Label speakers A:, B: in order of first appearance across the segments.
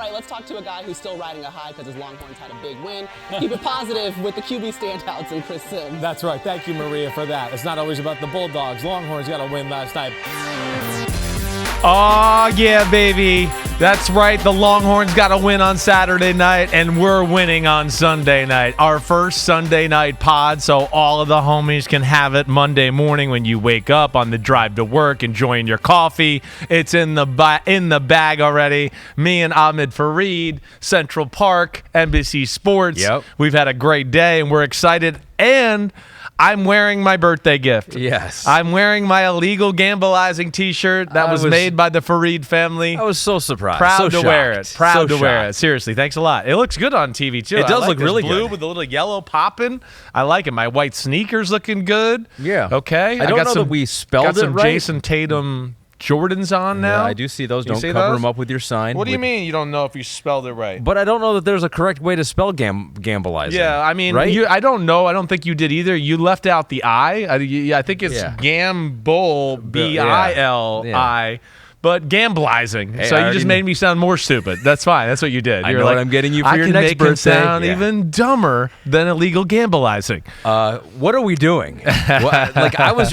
A: right, let's talk to a guy who's still riding a high because his Longhorns had a big win. Keep it positive with the QB standouts and Chris Simms.
B: That's right. Thank you, Maria, for that. It's not always about the Bulldogs. Longhorns got a win last night. Oh, yeah, baby. That's right. The Longhorns got a win on Saturday night, and we're winning on Sunday night. Our first Sunday night pod, so all of the homies can have it Monday morning when you wake up on the drive to work, enjoying your coffee. It's in the bag already. Me and Ahmed Fareed, Central Park, NBC Sports.
C: Yep.
B: We've had a great day, and we're excited. And I'm wearing my birthday gift.
C: Yes.
B: I'm wearing my illegal gambleizing T-shirt that was made by the Fareed family.
C: I was so surprised.
B: Proud
C: so
B: to wear it.
C: shocked.
B: Proud
C: So
B: to wear it.
C: shocked.
B: Seriously, thanks a lot. It looks good on TV, too.
C: It does
B: I like
C: look
B: this
C: really
B: blue
C: good.
B: with the little yellow popping. I like it. My white sneakers looking good.
C: Yeah.
B: Okay.
C: I don't know that we spelled
B: got some
C: it right.
B: Jason Tatum Jordans on now.
C: Yeah, I do see those.
B: You
C: Don't
B: see
C: cover
B: those?
C: them up with your sign.
B: What do you mean you don't know if you spelled it right?
C: But I don't know that there's a correct way to spell gambleizing.
B: Yeah, I mean,
C: right?
B: I don't know. I don't think you did either. You left out the I. I think it's
C: Yeah.
B: Gamble, B-I-L-I. But gamblizing.
C: Hey,
B: So
C: I
B: you
C: already
B: just made me sound more stupid. That's fine. That's what you did.
C: I
B: You're
C: know
B: like,
C: what I'm getting you for
B: I
C: your
B: can
C: next
B: make
C: birthday.
B: it sound
C: Yeah.
B: even dumber than illegal gambleizing.
C: What are we doing?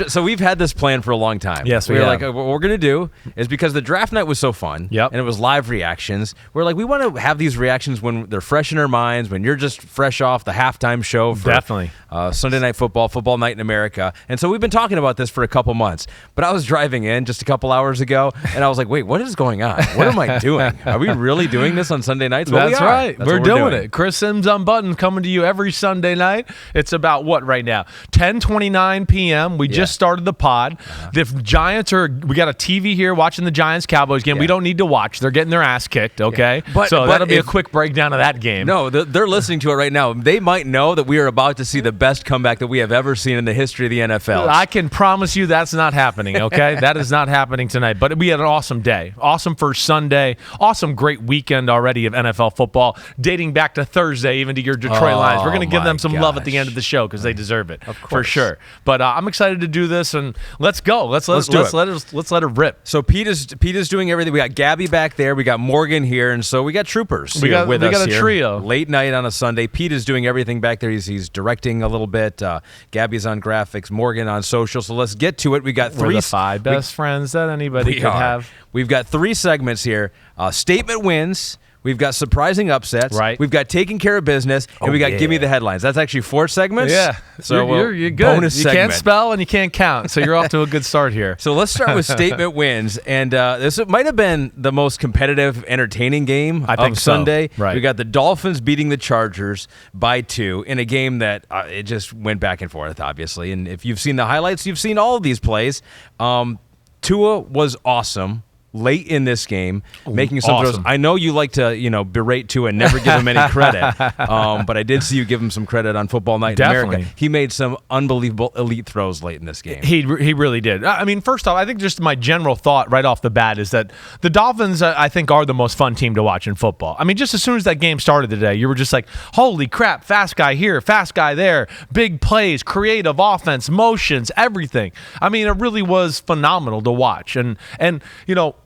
C: So we've had this plan for a long time.
B: Yes, we
C: were
B: have.
C: like, what we're gonna do is because the draft night was so fun.
B: Yep.
C: And it was live reactions. We're like, we want to have these reactions when they're fresh in our minds, when you're just fresh off the halftime show for
B: Definitely.
C: Sunday Night Football Night in America. And so we've been talking about this for a couple months. But I was driving in just a couple hours ago, and I was like, wait, what is going on? What am I doing? Are we really doing this on Sunday nights? Well,
B: That's
C: we are.
B: right.
C: That's
B: We're
C: what
B: doing it. Chris Simms Unbuttoned coming to you every Sunday night. It's about what right now? 10:29 p.m. We just started the pod. The Giants we got a TV here watching the Giants Cowboys game.
C: Yeah.
B: We don't need to watch. They're getting their ass kicked, okay?
C: But
B: that'll be a
C: if-
B: quick breakdown of that game.
C: No, they're listening to it right now. They might know that we are about to see the best comeback that we have ever seen in the history of the NFL.
B: I can promise you that's not happening, okay? That is not happening tonight. But we had an awesome day. Awesome first Sunday. Awesome, great weekend already of NFL football, dating back to Thursday, even to your Detroit Lions. We're going to give them some love at the end of the show because they deserve it,
C: Of course.
B: for sure. But I'm excited to do this, and let's go. Let's let it rip.
C: So Pete is doing everything. We got Gabby back there. We got Morgan here, and so we got troopers.
B: We got a
C: here.
B: trio.
C: Late night on a Sunday. Pete is doing everything back there. He's directing a little bit. Gabby's on graphics. Morgan on social. So let's get to it. We got
B: We're the five best friends that anybody could have.
C: We've got 3 segments here. Statement wins. We've got surprising upsets.
B: Right.
C: We've got taking care of business. And we got give me the headlines. That's actually 4 segments.
B: Yeah.
C: So
B: you're good.
C: bonus
B: You
C: segment.
B: can't spell and you can't count, so you're off to a good start here.
C: So let's start with statement wins. And this might have been the most competitive, entertaining game
B: I think
C: of
B: so.
C: Sunday.
B: Right.
C: We got the Dolphins beating the Chargers by 2 in a game that it just went back and forth, obviously. And if you've seen the highlights, you've seen all of these plays. Tua was awesome late in this game, making some throws. I know you like to, berate Tua and never give him any credit, but I did see you give him some credit on Football Night in America. He made some unbelievable elite throws late in this game.
B: He really did. I mean, first off, I think just my general thought right off the bat is that the Dolphins, I think, are the most fun team to watch in football. I mean, just as soon as that game started today, you were just like, holy crap, fast guy here, fast guy there, big plays, creative offense, motions, everything. I mean, it really was phenomenal to watch. And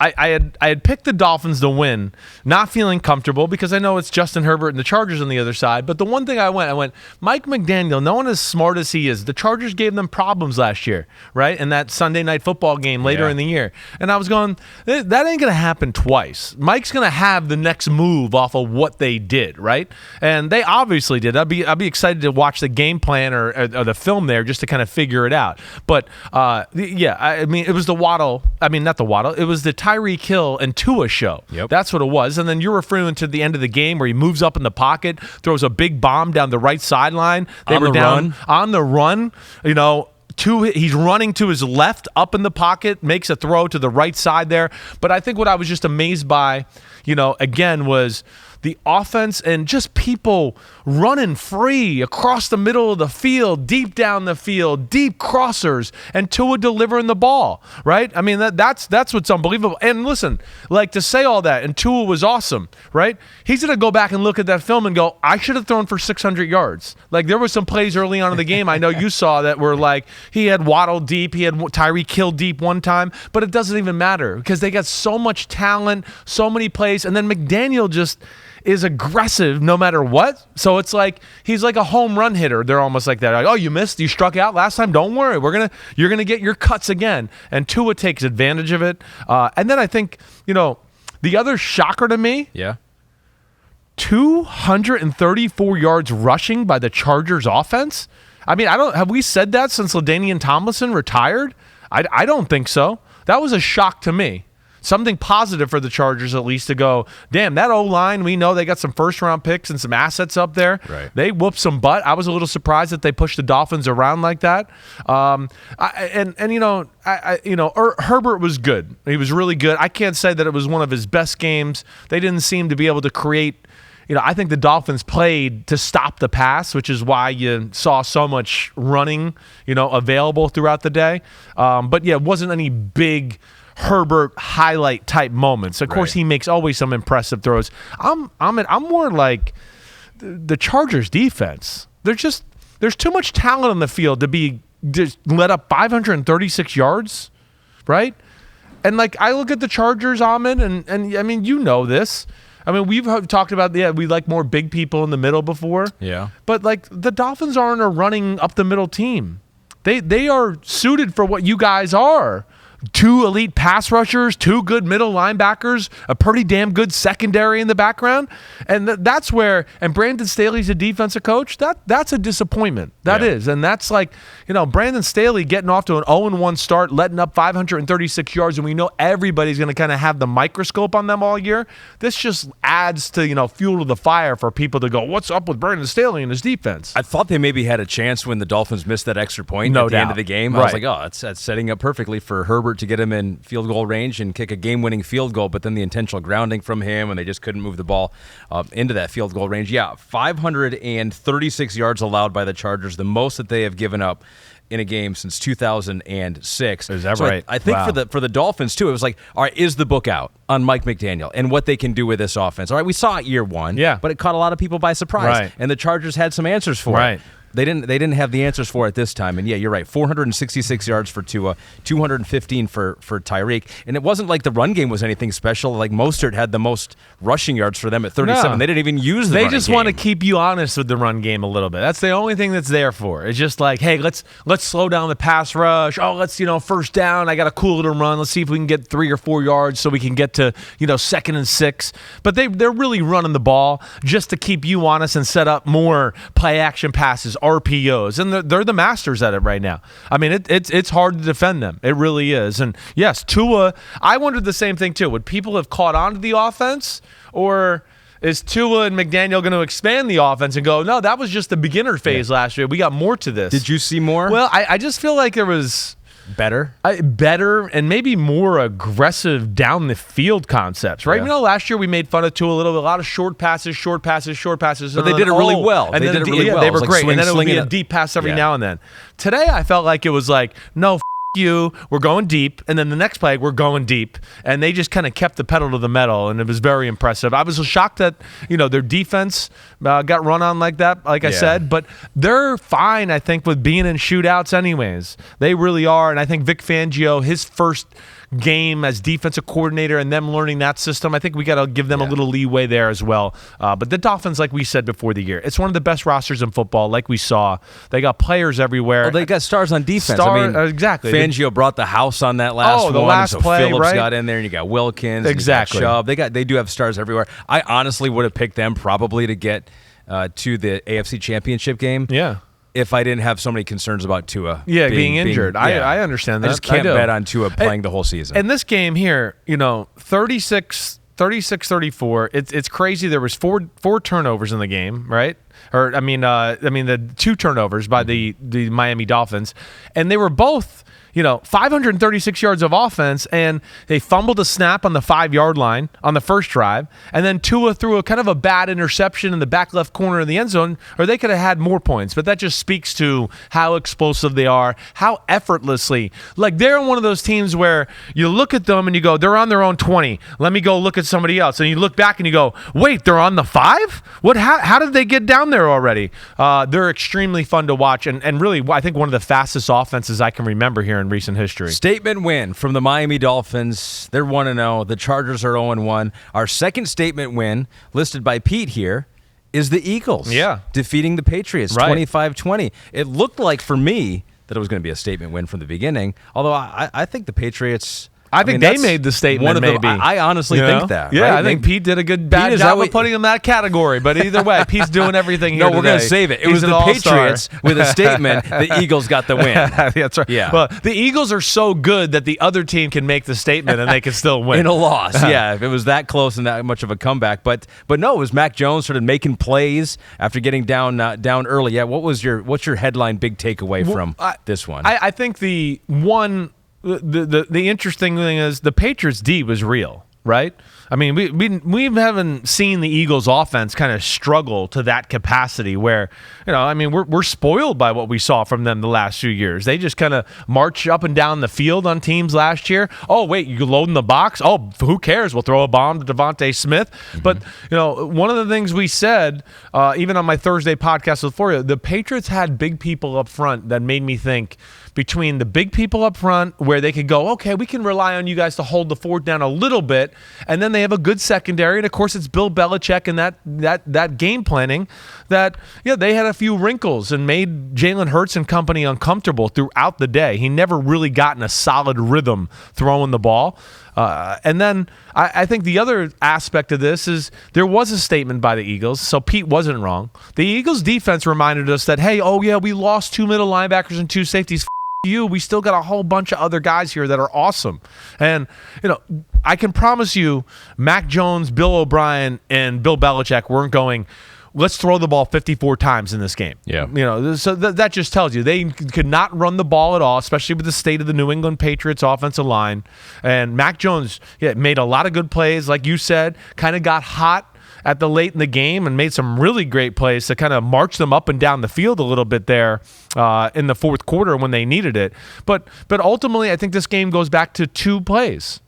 B: I had picked the Dolphins to win, not feeling comfortable because I know it's Justin Herbert and the Chargers on the other side. But the one thing I went, Mike McDaniel, no one as smart as he is. The Chargers gave them problems last year, right? In that Sunday night football game later in the year. And I was going, that ain't going to happen twice. Mike's going to have the next move off of what they did, right? And they obviously did. I'd be excited to watch the game plan or the film there just to kind of figure it out. But, I mean, it was the Waddle. I mean, not the Waddle. It was the Tyreek Hill and Tua show.
C: Yep.
B: That's what it was. And then you're referring to the end of the game where he moves up in the pocket, throws a big bomb down the right sideline. They were down on the run, he's running to his left up in the pocket, makes a throw to the right side there. But I think what I was just amazed by, again, was the offense and just people running free across the middle of the field, deep down the field, deep crossers, and Tua delivering the ball, right? I mean, that's what's unbelievable. And listen, like, to say all that, and Tua was awesome, right? He's going to go back and look at that film and go, I should have thrown for 600 yards. Like, there were some plays early on in the game I know you saw that were like, he had Waddle deep, he had Tyreek Hill deep one time, but it doesn't even matter because they got so much talent, so many plays, and then McDaniel just is aggressive no matter what. So it's like he's like a home run hitter. They're almost like that. Like, oh, you missed, you struck out last time. Don't worry, you're gonna get your cuts again. And Tua takes advantage of it. And then I think the other shocker to me, 234 yards rushing by the Chargers offense. I mean, have we said that since LaDainian Tomlinson retired? I don't think so. That was a shock to me. Something positive for the Chargers, at least, to go, damn, that O-line, we know they got some first-round picks and some assets up there.
C: Right.
B: They whooped some butt. I was a little surprised that they pushed the Dolphins around like that. Herbert was good. He was really good. I can't say that it was one of his best games. They didn't seem to be able to create. I think the Dolphins played to stop the pass, which is why you saw so much running, available throughout the day. But yeah, it wasn't any big Herbert highlight type moments. Of course, he makes always some impressive throws. I'm more like the Chargers defense. There's too much talent on the field to be just let up 536 yards, right? And like, I look at the Chargers, Ahmed, and I mean, this. I mean, we've talked about, we like more big people in the middle before.
C: Yeah.
B: But like, the Dolphins aren't a running up the middle team. They are suited for what you guys are. 2 elite pass rushers, 2 good middle linebackers, a pretty damn good secondary in the background. And that's where, and Brandon Staley's a defensive coach, that's a disappointment. That is. And that's like, Brandon Staley getting off to an 0-1 start, letting up 536 yards, and we know everybody's going to kind of have the microscope on them all year. This just adds to, fuel to the fire for people to go, what's up with Brandon Staley and his defense?
C: I thought they maybe had a chance when the Dolphins missed that extra point at the end of the game. I was like, oh, that's setting up perfectly for Herbert to get him in field goal range and kick a game-winning field goal, but then the intentional grounding from him, and they just couldn't move the ball into that field goal range. 536 yards allowed by the Chargers, the most that they have given up in a game since 2006.
B: Is that right?
C: I think for the Dolphins, too, it was like, all right, is the book out on Mike McDaniel and what they can do with this offense? All right, we saw it year one, but it caught a lot of people by surprise,
B: right.
C: And the Chargers had some answers for it. They didn't have the answers for it this time. And yeah, you're right. 466 yards for Tua, 215 for Tyreek. And it wasn't like the run game was anything special. Like Mostert had the most rushing yards for them at 37. No. They didn't even use the running game. They just
B: want to keep you honest with the run game a little bit. That's the only thing that's there for. It's just like, hey, let's slow down the pass rush. Oh, let's, first down. I got a cool little run. Let's see if we can get 3 or 4 yards so we can get to, 2nd and 6. But they're really running the ball just to keep you honest and set up more play action passes, RPOs, and they're the masters at it right now. I mean, it's hard to defend them. It really is. And yes, Tua, I wondered the same thing too. Would people have caught on to the offense, or is Tua and McDaniel going to expand the offense and go, no, that was just the beginner phase last year. We got more to this.
C: Did you see more?
B: Well, I just feel like there was
C: better
B: and maybe more aggressive down the field concepts, right? Last year we made fun of Tua a little bit, a lot of short passes.
C: But they did it really well.
B: And they did it really well. They were great. And then it would be a deep pass every now and then. Today I felt like it was like, no, you, we're going deep, and then the next play we're going deep, and they just kind of kept the pedal to the metal, and it was very impressive. I was shocked that their defense got run on like that, like I said, but they're fine, I think, with being in shootouts anyways. They really are, and I think Vic Fangio, his first game as defensive coordinator and them learning that system, I think we got to give them a little leeway there as well. But the Dolphins, like we said before the year, it's one of the best rosters in football, like we saw. They got players everywhere.
C: Well, they got stars on defense.
B: Exactly.
C: Fangio brought the house on that last one.
B: The last
C: so
B: play,
C: Phillips
B: right?
C: got in there, and you got Wilkins.
B: Exactly.
C: And you got Chubb. They do have stars everywhere. I honestly would have picked them probably to get to the AFC Championship game.
B: Yeah.
C: If I didn't have so many concerns about Tua
B: being injured. I understand that.
C: I just can't bet on Tua playing the whole season.
B: And this game here, 36-34, it's crazy. There was four turnovers in the game, right? the 2 turnovers by the Miami Dolphins, and they were both 536 yards of offense, and they fumbled a snap on the 5-yard line on the first drive, and then Tua threw a kind of a bad interception in the back left corner of the end zone, or they could have had more points. But that just speaks to how explosive they are, how effortlessly. Like, they're one of those teams where you look at them and you go, they're on their own 20. Let me go look at somebody else. And you look back and you go, wait, they're on the 5? How did they get down there already? They're extremely fun to watch, and really, I think one of the fastest offenses I can remember here in recent history.
C: Statement win from the Miami Dolphins. They're 1-0. The Chargers are 0-1. Our second statement win, listed by Pete here, is the Eagles.
B: Yeah.
C: Defeating the Patriots,
B: Right.
C: 25-20. It looked like, for me, that it was going to be a statement win from the beginning, although I think the Patriots...
B: I think they made the statement, maybe.
C: I honestly think that.
B: Yeah,
C: right?
B: I think Pete did a bad job of putting him in that category. But either way, Pete's doing everything here
C: No, we're going to save it. It was the Patriots with a statement. The Eagles got the win.
B: That's right.
C: Yeah.
B: Well, the Eagles are so good that the other team can make the statement and they can still win.
C: In a loss, yeah. If it was that close and that much of a comeback. But no, it was Mac Jones sort of making plays after getting down early. Yeah, what's your headline big takeaway from this one?
B: I think the interesting thing is the Patriots D was real, right? I mean, we haven't seen the Eagles offense kind of struggle to that capacity where, we're spoiled by what we saw from them the last few years. They just kind of march up and down the field on teams last year. Oh, wait, you load in the box? Oh, who cares? We'll throw a bomb to Devontae Smith. Mm-hmm. But, one of the things we said, even on my Thursday podcast with Floria, the Patriots had big people up front that made me think between the big people up front where they could go, okay, we can rely on you guys to hold the fort down a little bit, and then they have a good secondary, and of course it's Bill Belichick and that game planning that, they had a few wrinkles and made Jalen Hurts and company uncomfortable throughout the day. He never really got in a solid rhythm throwing the ball. And then I think the other aspect of this is there was a statement by the Eagles, so Pete wasn't wrong. The Eagles defense reminded us that, hey, we lost 2 middle linebackers and 2 safeties. We still got a whole bunch of other guys here that are awesome. And, I can promise you Mac Jones, Bill O'Brien, and Bill Belichick weren't going, let's throw the ball 54 times in this game.
C: Yeah.
B: So that just tells you they could not run the ball at all, especially with the state of the New England Patriots offensive line. And Mac Jones made a lot of good plays, like you said, kind of got hot at the late in the game and made some really great plays to kind of march them up and down the field a little bit there in the fourth quarter when they needed it. But ultimately, I think this game goes back to 2 plays.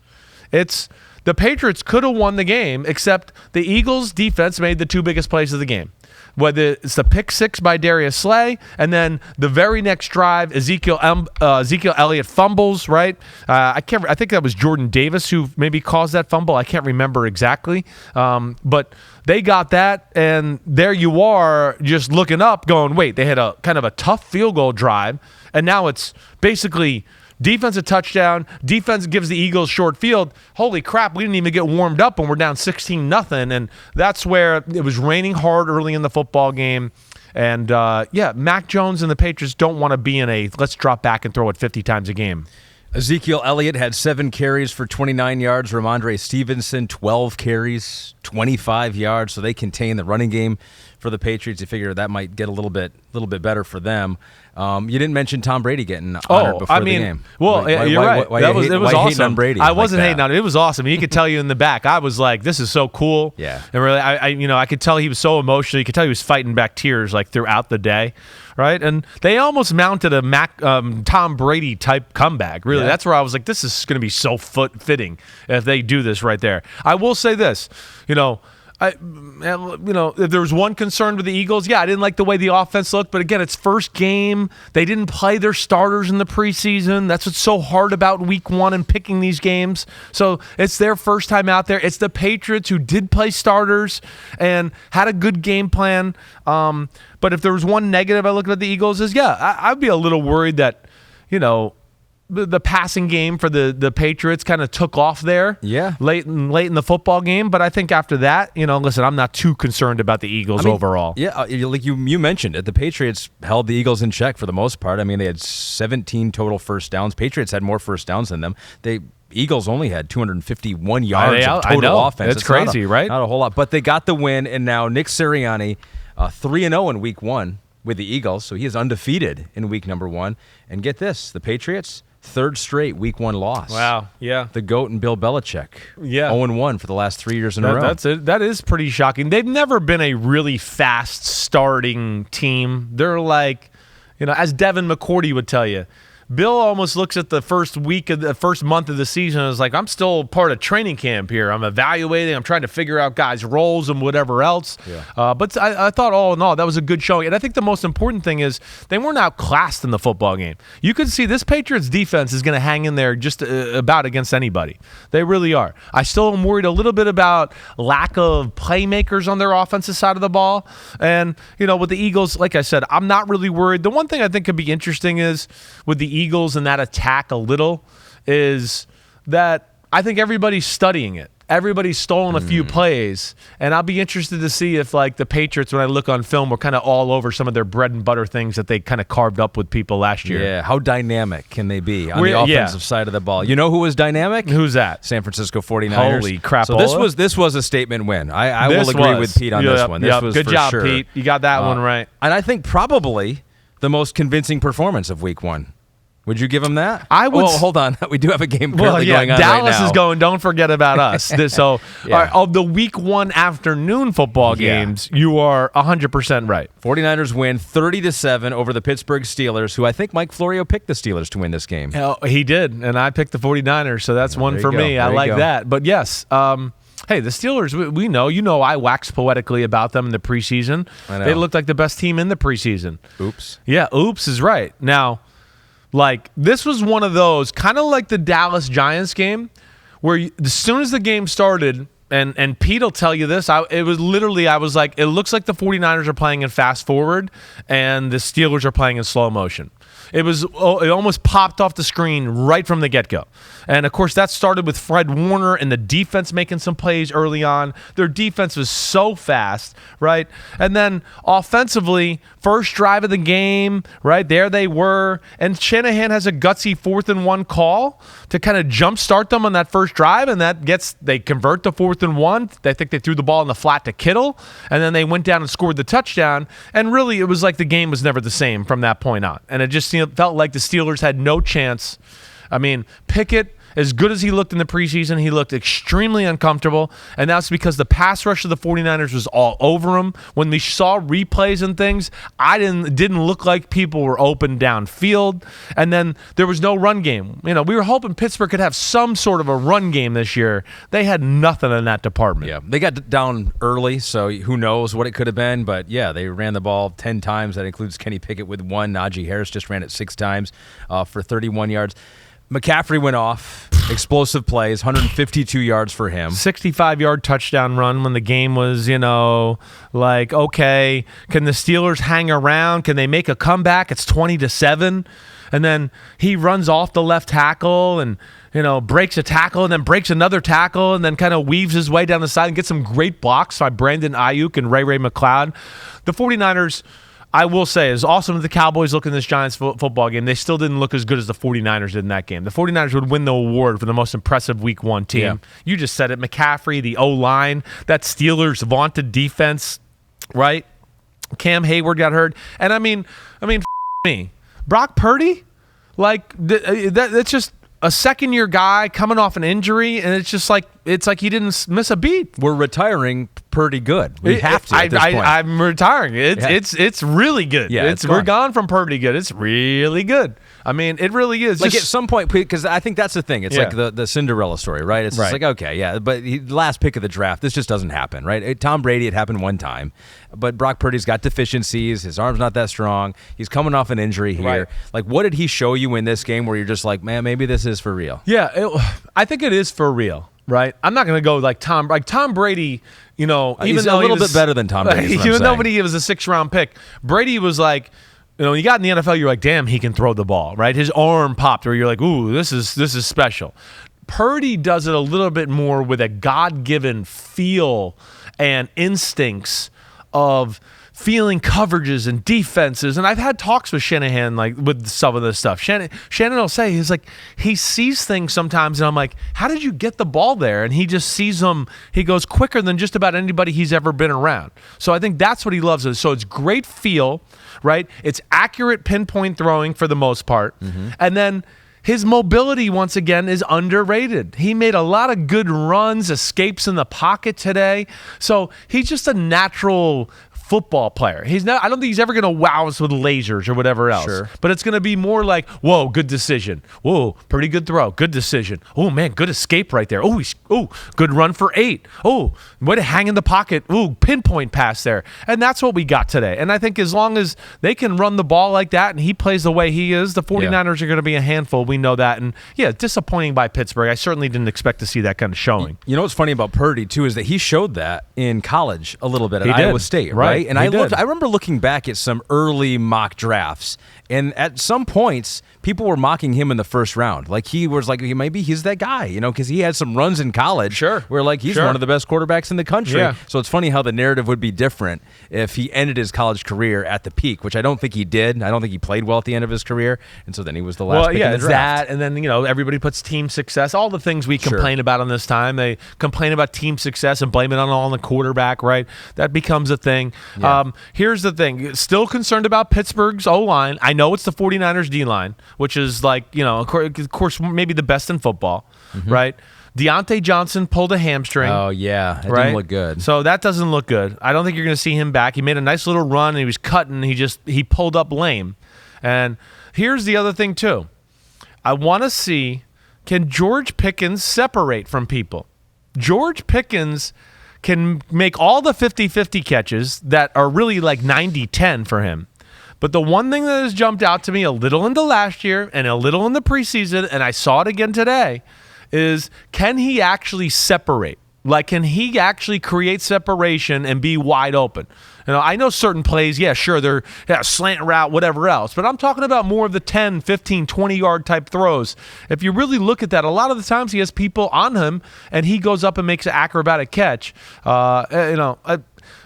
B: It's the Patriots could have won the game, except the Eagles' defense made the 2 biggest plays of the game. Whether it's the pick 6 by Darius Slay, and then the very next drive, Ezekiel Elliott fumbles, right? I think that was Jordan Davis who maybe caused that fumble. I can't remember exactly. But they got that, and there you are just looking up going, wait, they had a kind of a tough field goal drive, and now it's basically defensive touchdown. Defense gives the Eagles short field. Holy crap, we didn't even get warmed up when we're down 16-0. And that's where it was raining hard early in the football game. And, Mac Jones and the Patriots don't want to be in a let's drop back and throw it 50 times a game.
C: Ezekiel Elliott had 7 carries for 29 yards. Ramondre Stevenson, 12 carries, 25 yards. So they contain the running game for the Patriots. You figure that might get a little bit better for them. You didn't mention Tom Brady getting honored before the game.
B: Well, you're right. It was awesome.
C: Hating on Brady
B: I wasn't hating on it. It was awesome. He could tell you in the back. I was like, this is so cool.
C: Yeah.
B: And really, I could tell he was so emotional. You could tell he was fighting back tears like throughout the day, right? And they almost mounted a Tom Brady type comeback. Really, that's where I was like, this is going to be so fitting if they do this right there. I will say this, if there was one concern with the Eagles, I didn't like the way the offense looked. But again, it's first game. They didn't play their starters in the preseason. That's what's so hard about week 1 and picking these games. So it's their first time out there. It's the Patriots who did play starters and had a good game plan. But if there was one negative I looked at the Eagles is, I'd be a little worried that, the passing game for the Patriots kind of took off there late in the football game. But I think after that, listen, I'm not too concerned about the Eagles overall.
C: Yeah, like you mentioned it, the Patriots held the Eagles in check for the most part. I mean, they had 17 total first downs. Patriots had more first downs than them. Eagles only had 251 yards of total offense.
B: It's crazy, right?
C: Not a whole lot. But they got the win, and now Nick Sirianni 3-0 in week 1 with the Eagles, so he is undefeated in week number 1. And get this, the Patriots, 3rd straight week 1 loss.
B: Wow, yeah.
C: The GOAT and Bill Belichick.
B: Yeah.
C: 0-1 for the last 3 years in a row.
B: That's it. That is pretty shocking. They've never been a really fast starting team. They're like, as Devin McCourty would tell you, Bill almost looks at the first month of the season and is like, I'm still part of training camp here. I'm evaluating. I'm trying to figure out guys' roles and whatever else. Yeah. But I thought all in all, that was a good showing. And I think the most important thing is they weren't outclassed in the football game. You could see this Patriots defense is going to hang in there just about against anybody. They really are. I still am worried a little bit about lack of playmakers on their offensive side of the ball. And, with the Eagles, like I said, I'm not really worried. The one thing I think could be interesting is with the Eagles and that attack a little is that I think everybody's studying it. Everybody's stolen a few plays, and I'll be interested to see if, like, the Patriots, when I look on film, were kind of all over some of their bread and butter things that they kind of carved up with people last year.
C: Yeah, how dynamic can they be on the offensive side of the ball? You know who was dynamic?
B: Who's that?
C: San Francisco 49ers.
B: Holy crap.
C: So this was a statement win. I will agree with Pete on this one. This was
B: good
C: for
B: job,
C: sure.
B: Pete. You got that one right.
C: And I think probably the most convincing performance of week 1. Would you give him that?
B: I would.
C: Well, hold on. We do have a game currently going on
B: Dallas
C: right now.
B: is going. Don't forget about us. All right, of the week 1 afternoon football games, you are 100% right.
C: 49ers win 30-7 over the Pittsburgh Steelers, who I think Mike Florio picked the Steelers to win this game.
B: He did, and I picked the 49ers, so that's one for me. I like that. But yes, hey, the Steelers, we know. I wax poetically about them in the preseason.
C: I know.
B: They looked like the best team in the preseason.
C: Oops.
B: Yeah, oops is right. Now, this was one of those, kind of like the Dallas Giants game, where as soon as the game started, and Pete will tell you this, I was like, it looks like the 49ers are playing in fast forward, and the Steelers are playing in slow motion. It almost popped off the screen right from the get-go. And, of course, that started with Fred Warner and the defense making some plays early on. Their defense was so fast, right? And then offensively, first drive of the game, right, there they were. And Shanahan has a gutsy 4th-and-1 call to kind of jumpstart them on that first drive, and they convert to 4th-and-1. They think they threw the ball in the flat to Kittle, and then they went down and scored the touchdown. And really, it was like the game was never the same from that point on. And it just felt like the Steelers had no chance. I mean, Pickett, as good as he looked in the preseason, he looked extremely uncomfortable, and that's because the pass rush of the 49ers was all over him. When we saw replays and things, didn't look like people were open downfield, and then there was no run game. We were hoping Pittsburgh could have some sort of a run game this year. They had nothing in that department.
C: Yeah, they got down early, so who knows what it could have been, but yeah, they ran the ball 10 times. That includes Kenny Pickett with 1. Najee Harris just ran it 6 times for 31 yards. McCaffrey went off, explosive plays, 152 yards for him.
B: 65-yard touchdown run when the game was, okay, can the Steelers hang around? Can they make a comeback? It's 20-7. And then he runs off the left tackle and, breaks a tackle and then breaks another tackle and then kind of weaves his way down the side and gets some great blocks by Brandon Ayuk and Ray McCloud. The 49ers, I will say, as awesome as the Cowboys look in this Giants football game, they still didn't look as good as the 49ers did in that game. The 49ers would win the award for the most impressive Week 1 team. Yeah. You just said it. McCaffrey, the O-line, that Steelers vaunted defense, right? Cam Hayward got hurt. And I mean, me. Brock Purdy? That's just a second-year guy coming off an injury, and it's like he didn't miss a beat.
C: We're retiring Purdy good. We have to at this point.
B: I'm retiring. It's really good.
C: Yeah,
B: we're gone from Purdy good. It's really good. I mean, it really is.
C: At some point, because I think that's the thing. It's like the Cinderella story, right? It's just like, okay, yeah, but last pick of the draft, this just doesn't happen, right? Tom Brady, it happened one time, but Brock Purdy's got deficiencies. His arm's not that strong. He's coming off an injury here. Right. What did he show you in this game where you're just like, man, maybe this is for real?
B: Yeah, I think it is for real. Right, I'm not going to go like Tom Brady. Even
C: he's
B: though
C: a little bit better than Tom Brady.
B: Even though he was a 6th-round pick, Brady was like, you got in the NFL, you're like, damn, he can throw the ball, right? His arm popped, or you're like, ooh, this is special. Purdy does it a little bit more with a God-given feel and instincts of feeling coverages and defenses. And I've had talks with Shanahan, like with some of this stuff. Shannon will say, he's like, he sees things sometimes, and I'm like, how did you get the ball there? And he just sees them, he goes quicker than just about anybody he's ever been around. So I think that's what he loves. So it's great feel, right? It's accurate pinpoint throwing for the most part. And then his mobility, once again, is underrated. He made a lot of good runs, escapes in the pocket today. So he's just a natural football player. He's not. I don't think he's ever going to wow us with lasers or whatever else.
C: Sure.
B: But it's going to be more like, whoa, good decision. Whoa, pretty good throw. Good decision. Oh, man, good escape right there. Oh, good run for 8. Oh, way to hang in the pocket. Ooh, pinpoint pass there. And that's what we got today. And I think as long as they can run the ball like that and he plays the way he is, the 49ers are going to be a handful. We know that. And, yeah, disappointing by Pittsburgh. I certainly didn't expect to see that kind of showing.
C: You know what's funny about Purdy, too, is that he showed that in college a little bit at Iowa State, right? And I remember looking back at some early mock drafts, and at some points, people were mocking him in the first round. Like, he was like, maybe he's that guy, you know, because he had some runs in college.
B: Sure.
C: Where, like, he's one of the best quarterbacks in the country.
B: Yeah.
C: So it's funny how the narrative would be different if he ended his college career at the peak, which I don't think he did. I don't think he played well at the end of his career, and so then he was the last pick in the draft.
B: That, and then, you know, everybody puts team success. All the things we complain about on this time. They complain about team success and blame it on the quarterback, right? That becomes a thing.
C: Yeah.
B: Here's the thing. Still concerned about Pittsburgh's O-line. I know it's the 49ers D-line, which is like, you know, of course, maybe the best in football, right? Deontay Johnson pulled a hamstring.
C: Oh, yeah. That didn't look good.
B: So that doesn't look good. I don't think you're going to see him back. He made a nice little run, and he was cutting. He pulled up lame. And here's the other thing, too. I want to see, can George Pickens separate from people? George Pickens can make all the 50-50 catches that are really like 90-10 for him. But the one thing that has jumped out to me a little into last year and a little in the preseason, and I saw it again today, is can he actually separate? Like, can he actually create separation and be wide open? You know, I know certain plays, yeah, sure, they're slant route, whatever else, but I'm talking about more of the 10, 15, 20-yard type throws. If you really look at that, a lot of the times he has people on him, and he goes up and makes an acrobatic catch. You know, I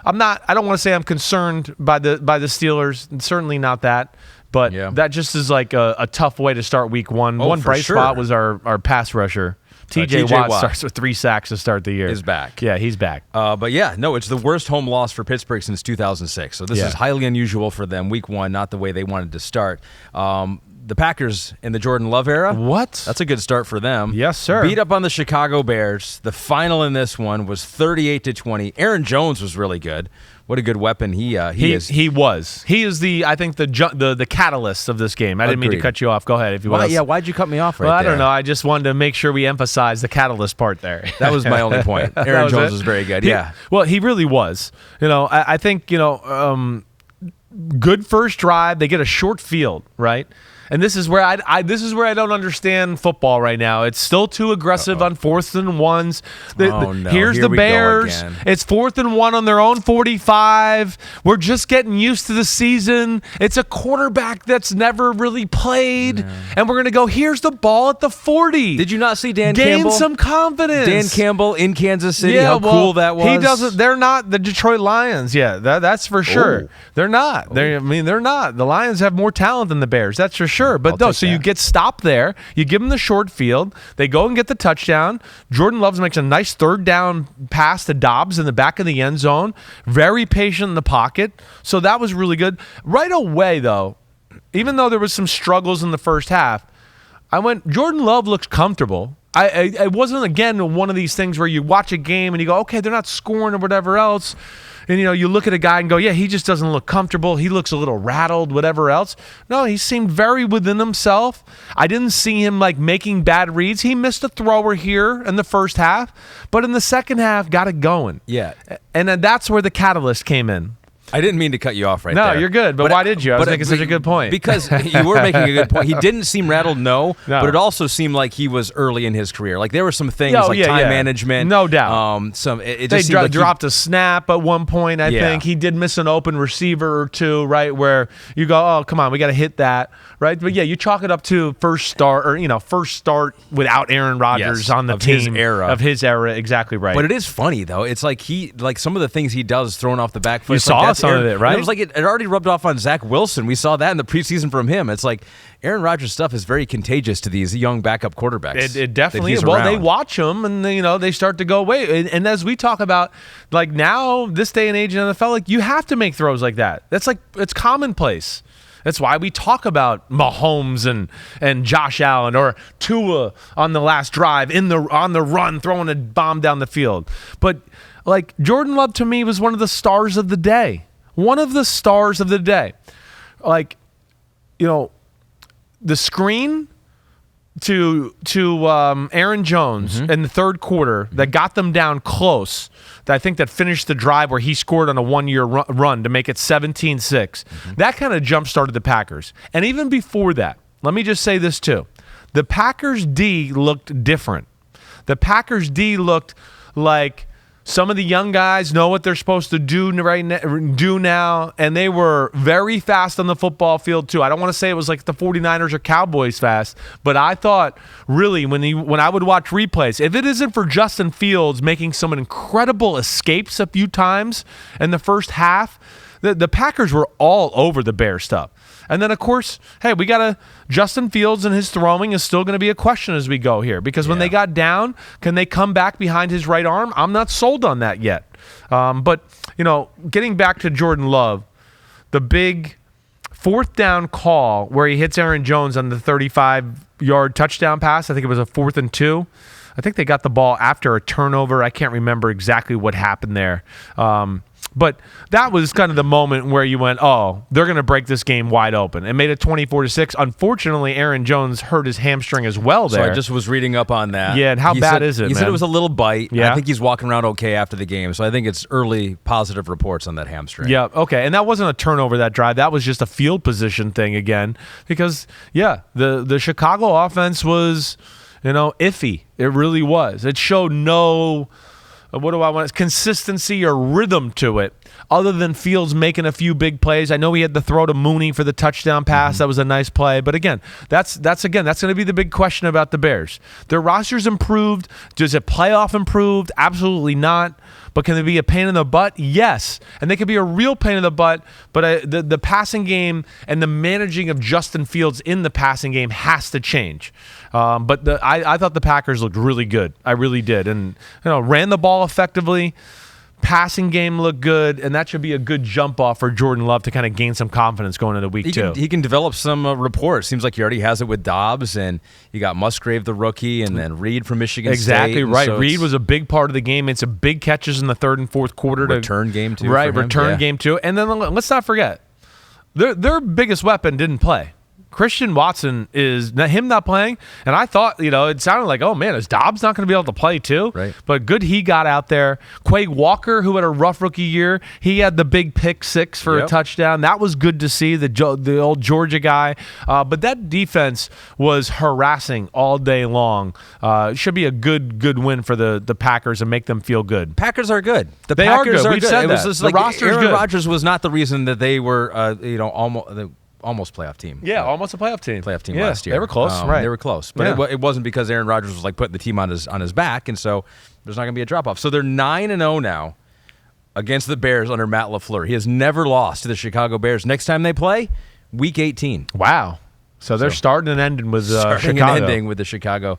B: don't want to say I'm concerned by the Steelers, certainly not that. But that just is like a tough way to start week one. One bright spot was our pass rusher. TJ Watt starts with 3 sacks to start the year.
C: Is back.
B: Yeah, he's back.
C: But yeah, no, it's the worst home loss for Pittsburgh since 2006. So this is highly unusual for them. Week one, not the way they wanted to start. The Packers in the Jordan Love era.
B: What?
C: That's a good start for them.
B: Yes, sir.
C: Beat up on the Chicago Bears. The final in this one was 38-20. Aaron Jones was really good. What a good weapon he is.
B: He was. He is I think the catalyst of this game. I didn't mean to cut you off. Go ahead if you want.
C: Yeah, why'd you cut me off right there?
B: I don't know. I just wanted to make sure we emphasize the catalyst part there.
C: That was my only point. Aaron Jones was very good.
B: Well, he really was. You know, I think, you know, good first drive. They get a short field, right? And this is where I don't understand football right now. It's still too aggressive on 4th and 1s. Here's the Bears. It's 4th and 1 on their own 45. We're just getting used to the season. It's a quarterback that's never really played. And we're going to go, here's the ball at the 40.
C: Did you not see Dan
B: Gain
C: Campbell?
B: Gain some confidence.
C: Dan Campbell in Kansas City, how cool that was.
B: He doesn't. They're not the Detroit Lions. Yeah, that's for sure. They're not. They're not. The Lions have more talent than the Bears. That's for sure. But no, so you get stopped there. You give them the short field. They go and get the touchdown. Jordan Love makes a nice 3rd down pass to Dobbs in the back of the end zone. Very patient in the pocket. So that was really good. Right away, though, even though there was some struggles in the first half, I went, Jordan Love looks comfortable. I wasn't, again, one of these things where you watch a game and you go, okay, they're not scoring or whatever else. And, you know, you look at a guy and go, yeah, he just doesn't look comfortable. He looks a little rattled, whatever else. No, he seemed very within himself. I didn't see him, like, making bad reads. He missed a thrower here in the first half, but in the second half, got it going.
C: Yeah.
B: And then that's where the catalyst came in.
C: I didn't mean to cut you off there.
B: No, you're good. But why did you? I was making such a good point.
C: Because you were making a good point. He didn't seem rattled, no, but it also seemed like he was early in his career. Like, there were some things time management.
B: No doubt.
C: They
B: dropped a snap at one point, I think. He did miss an open receiver or two, right, where you go, oh, come on, we got to hit that, right? But, yeah, you chalk it up to first start without Aaron Rodgers on the team. Of his era, exactly right.
C: But it is funny, though. It's like some of the things he does thrown off the back foot.
B: You saw some of it, right?
C: It was like it already rubbed off on Zach Wilson. We saw that in the preseason from him. It's like Aaron Rodgers' stuff is very contagious to these young backup quarterbacks.
B: It definitely is. Well, they watch him and they start to go, wait. And as we talk about, like now, this day and age in the NFL, like you have to make throws like that. That's like it's commonplace. That's why we talk about Mahomes and Josh Allen or Tua on the last drive on the run throwing a bomb down the field. But like Jordan Love to me was one of the stars of the day. One of the stars of the day. Like, the screen to Aaron Jones in the third quarter that got them down close, that I think that finished the drive where he scored on a one-year run to make it 17-6. That kind of jump-started the Packers. And even before that, let me just say this too. The Packers' D looked different. The Packers' D looked like some of the young guys know what they're supposed to do now, and they were very fast on the football field too. I don't want to say it was like the 49ers or Cowboys fast, but I thought really when I would watch replays, if it isn't for Justin Fields making some incredible escapes a few times in the first half, the Packers were all over the Bears stuff. And then, of course, hey, Justin Fields and his throwing is still going to be a question as we go here because when they got down, can they come back behind his right arm? I'm not sold on that yet. But, getting back to Jordan Love, the big fourth down call where he hits Aaron Jones on the 35-yard touchdown pass, I think it was a 4th and 2. I think they got the ball after a turnover. I can't remember exactly what happened there. But that was kind of the moment where you went, oh, they're going to break this game wide open. It made it 24-6. Unfortunately, Aaron Jones hurt his hamstring as well there.
C: So I just was reading up on that.
B: Yeah, and how bad is it,
C: He said it was a little bite.
B: Yeah.
C: I think he's walking around okay after the game. So I think it's early positive reports on that hamstring.
B: Yeah, okay. And that wasn't a turnover, that drive. That was just a field position thing again. Because, the Chicago offense was, iffy. It really was. It showed no... consistency or rhythm to it, other than Fields making a few big plays. I know he had the throw to Mooney for the touchdown pass. That was a nice play. But again, that's going to be the big question about the Bears. Their roster's improved. Does it playoff improved? Absolutely not. But can they be a pain in the butt? Yes. And they could be a real pain in the butt, but the passing game and the managing of Justin Fields in the passing game has to change. But I thought the Packers looked really good. I really did. And, ran the ball effectively. Passing game looked good, and that should be a good jump off for Jordan Love to kind of gain some confidence going into week 2.
C: He can develop some rapport. It seems like he already has it with Dobbs, and you got Musgrave, the rookie, and then Reed from Michigan State.
B: Exactly right. So Reed was a big part of the game. Made some big catches in the third and fourth quarter.
C: Return game too.
B: Right, return game too. And then let's not forget, their biggest weapon didn't play. Christian Watson is him not playing, and I thought, it sounded like, oh man, is Dobbs not going to be able to play too?
C: Right.
B: But good he got out there. Quay Walker, who had a rough rookie year, he had the big pick 6 for a touchdown. That was good to see, the old Georgia guy. But that defense was harassing all day long. It should be a good win for the Packers and make them feel good.
C: Packers are good.
B: They are good. We've said
C: it was
B: that.
C: just
B: The
C: like
B: roster's
C: Aaron
B: good.
C: Rodgers was not the reason that they were, almost playoff team.
B: Yeah, almost a playoff team.
C: Last year.
B: They were close, right?
C: They were close, but it wasn't because Aaron Rodgers was like putting the team on his back, and so there's not going to be a drop off. So they're 9-0 now against the Bears under Matt LaFleur. He has never lost to the Chicago Bears. Next time they play, Week 18.
B: Wow. So they're starting and ending with Chicago.
C: And ending with the Chicago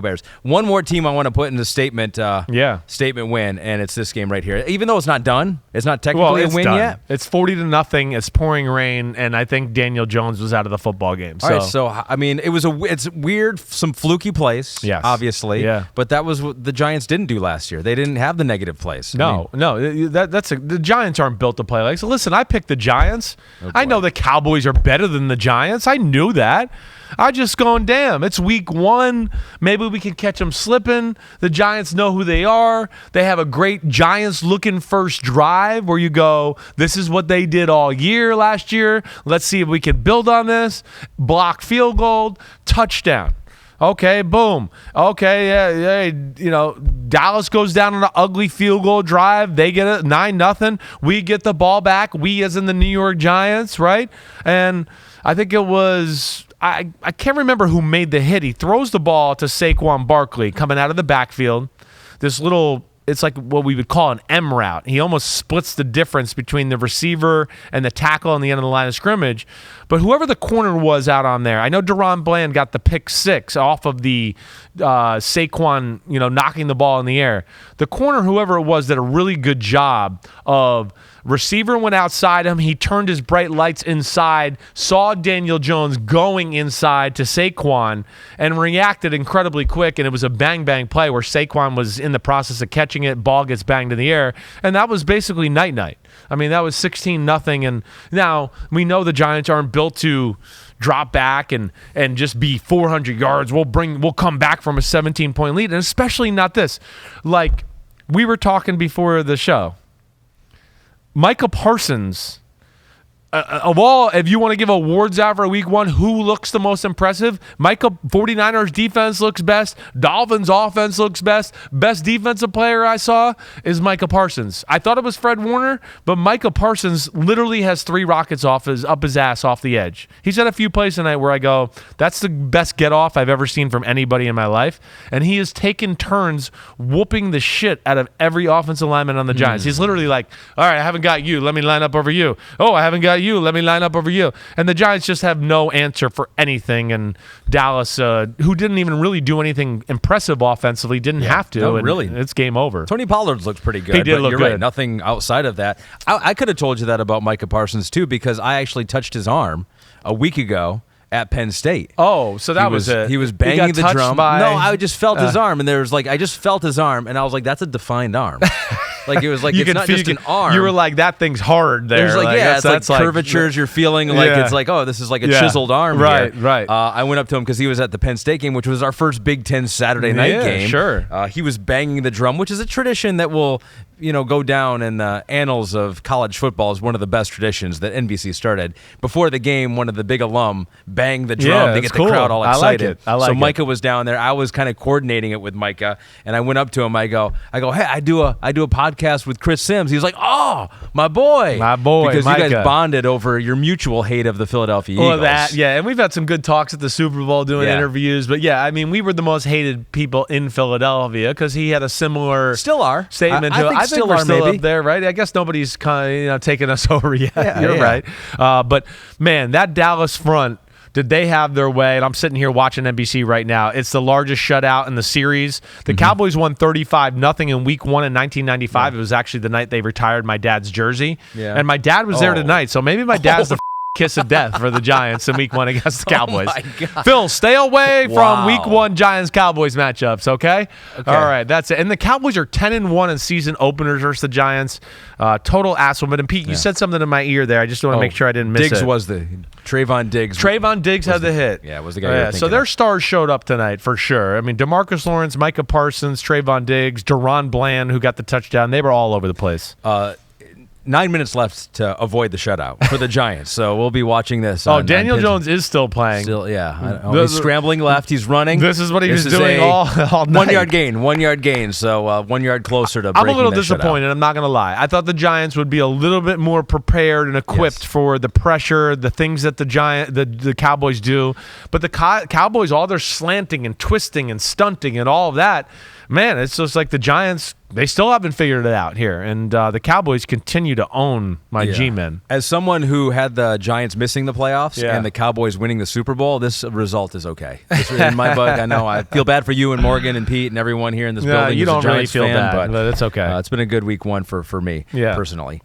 C: Bears. One more team I want to put in the statement win, and it's this game right here. Even though it's not done, it's not technically a win yet.
B: It's 40-0. It's pouring rain, and I think Daniel Jones was out of the football game.
C: All right, so I mean, it's weird, some fluky plays, obviously.
B: Yeah.
C: But that was what the Giants didn't do last year. They didn't have the negative plays.
B: The Giants aren't built to play like. So listen, I picked the Giants. I know the Cowboys are better than the Giants. I knew that. I just going, damn, it's week 1. Maybe we can catch them slipping. The Giants know who they are. They have a great Giants-looking first drive where you go, this is what they did all year last year. Let's see if we can build on this. Block field goal, touchdown. Okay, boom. Okay, Dallas goes down on an ugly field goal drive. They get it 9-0. We get the ball back. We as in the New York Giants, right? And I think it was I can't remember who made the hit. He throws the ball to Saquon Barkley coming out of the backfield. This little it's like what we would call an M route. He almost splits the difference between the receiver and the tackle on the end of the line of scrimmage. But whoever the corner was out on there, I know Deron Bland got the pick 6 off of the Saquon, knocking the ball in the air. The corner, whoever it was, did a really good job of receiver went outside him. He turned his bright lights inside, saw Daniel Jones going inside to Saquon, and reacted incredibly quick. And it was a bang-bang play where Saquon was in the process of catching it. Ball gets banged in the air. And that was basically night-night. I mean, that was 16-0. And now we know the Giants aren't built to drop back and just be 400 yards. We'll come back from a 17-point lead. And especially not this. Like we were talking before the show. Micah Parsons, of all, if you want to give awards out for week 1, who looks the most impressive? 49ers defense looks best. Dolphins offense looks best. Best defensive player I saw is Micah Parsons. I thought it was Fred Warner, but Micah Parsons literally has 3 rockets up his ass off the edge. He's had a few plays tonight where I go, that's the best get off I've ever seen from anybody in my life. And he has taken turns whooping the shit out of every offensive lineman on the Giants. He's literally like, all right, I haven't got you. Let me line up over you. Oh, I haven't got you. Let me line up over you. And the Giants just have no answer for anything. And Dallas, who didn't even really do anything impressive offensively, didn't have to.
C: No,
B: and
C: really.
B: It's game over.
C: Tony Pollard's looked pretty good.
B: He did
C: but
B: look
C: you're
B: good.
C: Right, nothing outside of that. I could have told you that about Micah Parsons, too, because I actually touched his arm a week ago at Penn State.
B: Oh, so that was it.
C: He was banging the drum.
B: No,
C: I just felt his arm, and I just felt his arm, and I was like, that's a defined arm. Like it was like it's not just an arm.
B: You were like, that thing's hard there.
C: There's that's like curvatures. You're feeling like it's like, oh, this is like a chiseled arm.
B: Right,
C: here.
B: right.
C: I went up to him because he was at the Penn State game, which was our first Big Ten Saturday night game.
B: Sure.
C: He was banging the drum, which is a tradition that will go down in the annals of college football as one of the best traditions that NBC started. Before the game, one of the big alum banged the drum to get the crowd all excited.
B: I like it.
C: So Micah was down there. I was kind of coordinating it with Micah, and I went up to him. I go, hey, I do a podcast with Chris Simms. He was like, oh, my boy. Because
B: Micah.
C: you guys bonded over your mutual hate of the Philadelphia Eagles.
B: Well, and we've had some good talks at the Super Bowl doing interviews. But yeah, I mean, we were the most hated people in Philadelphia because he had a similar
C: still are
B: statement.
C: I think
B: we're still
C: maybe
B: up there, right? I guess nobody's kind of taking us over yet. You're
C: yeah.
B: right. But man, that Dallas front. Did they have their way? And I'm sitting here watching NBC right now. It's the largest shutout in the series. The Cowboys won 35-0 in week 1 in 1995. It was actually the night they retired my dad's jersey. Yeah. And my dad was there tonight. So maybe my dad's the kiss of death for the Giants in week 1 against the Cowboys.
C: Oh my God.
B: Phil, stay away from week 1 Giants-Cowboys matchups, okay? All right, that's it. And the Cowboys are 10-1 in season openers versus the Giants. Total ass woman. And Pete, you said something in my ear there. I just want to make sure I didn't miss
C: Diggs
B: it.
C: was the Trayvon Diggs.
B: Trayvon Diggs had the hit.
C: Yeah, was the guy.
B: So their stars showed up tonight for sure. I mean, DeMarcus Lawrence, Micah Parsons, Trayvon Diggs, Deron Bland, who got the touchdown. They were all over the place.
C: 9 minutes left to avoid the shutout for the Giants, so we'll be watching this.
B: Daniel Jones is still playing.
C: He's scrambling left. He's running.
B: This is what he was doing all night.
C: 1 yard gain. 1 yard gain. So 1 yard closer to breaking
B: I'm a little
C: that
B: disappointed.
C: shutout.
B: I'm not going to lie. I thought the Giants would be a little bit more prepared and equipped for the pressure, the things that the Cowboys do. But the Cowboys, all their slanting and twisting and stunting and all of that, man, it's just like the Giants. They still haven't figured it out here, and the Cowboys continue to own my G-men.
C: As someone who had the Giants missing the playoffs and the Cowboys winning the Super Bowl, this result is okay. In my book, I know I feel bad for you and Morgan and Pete and everyone here in this building.
B: You don't really feel
C: bad,
B: but it's okay.
C: It's been a good week 1 for me personally.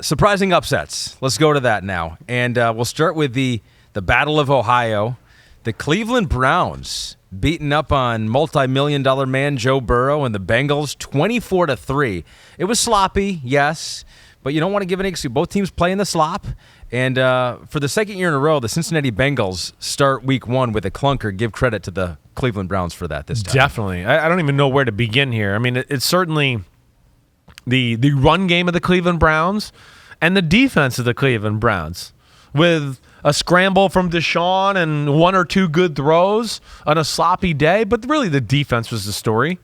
C: Surprising upsets. Let's go to that now, and we'll start with the Battle of Ohio. The Cleveland Browns beating up on multi-million-dollar man Joe Burrow and the Bengals 24-3. It was sloppy, yes, but you don't want to give an excuse. Both teams playing the slop. And for the second year in a row, the Cincinnati Bengals start week 1 with a clunker. Give credit to the Cleveland Browns for that this time.
B: Definitely. I don't even know where to begin here. I mean, it's certainly the run game of the Cleveland Browns and the defense of the Cleveland Browns with a scramble from Deshaun and 1 or 2 good throws on a sloppy day. But really, the defense was the story.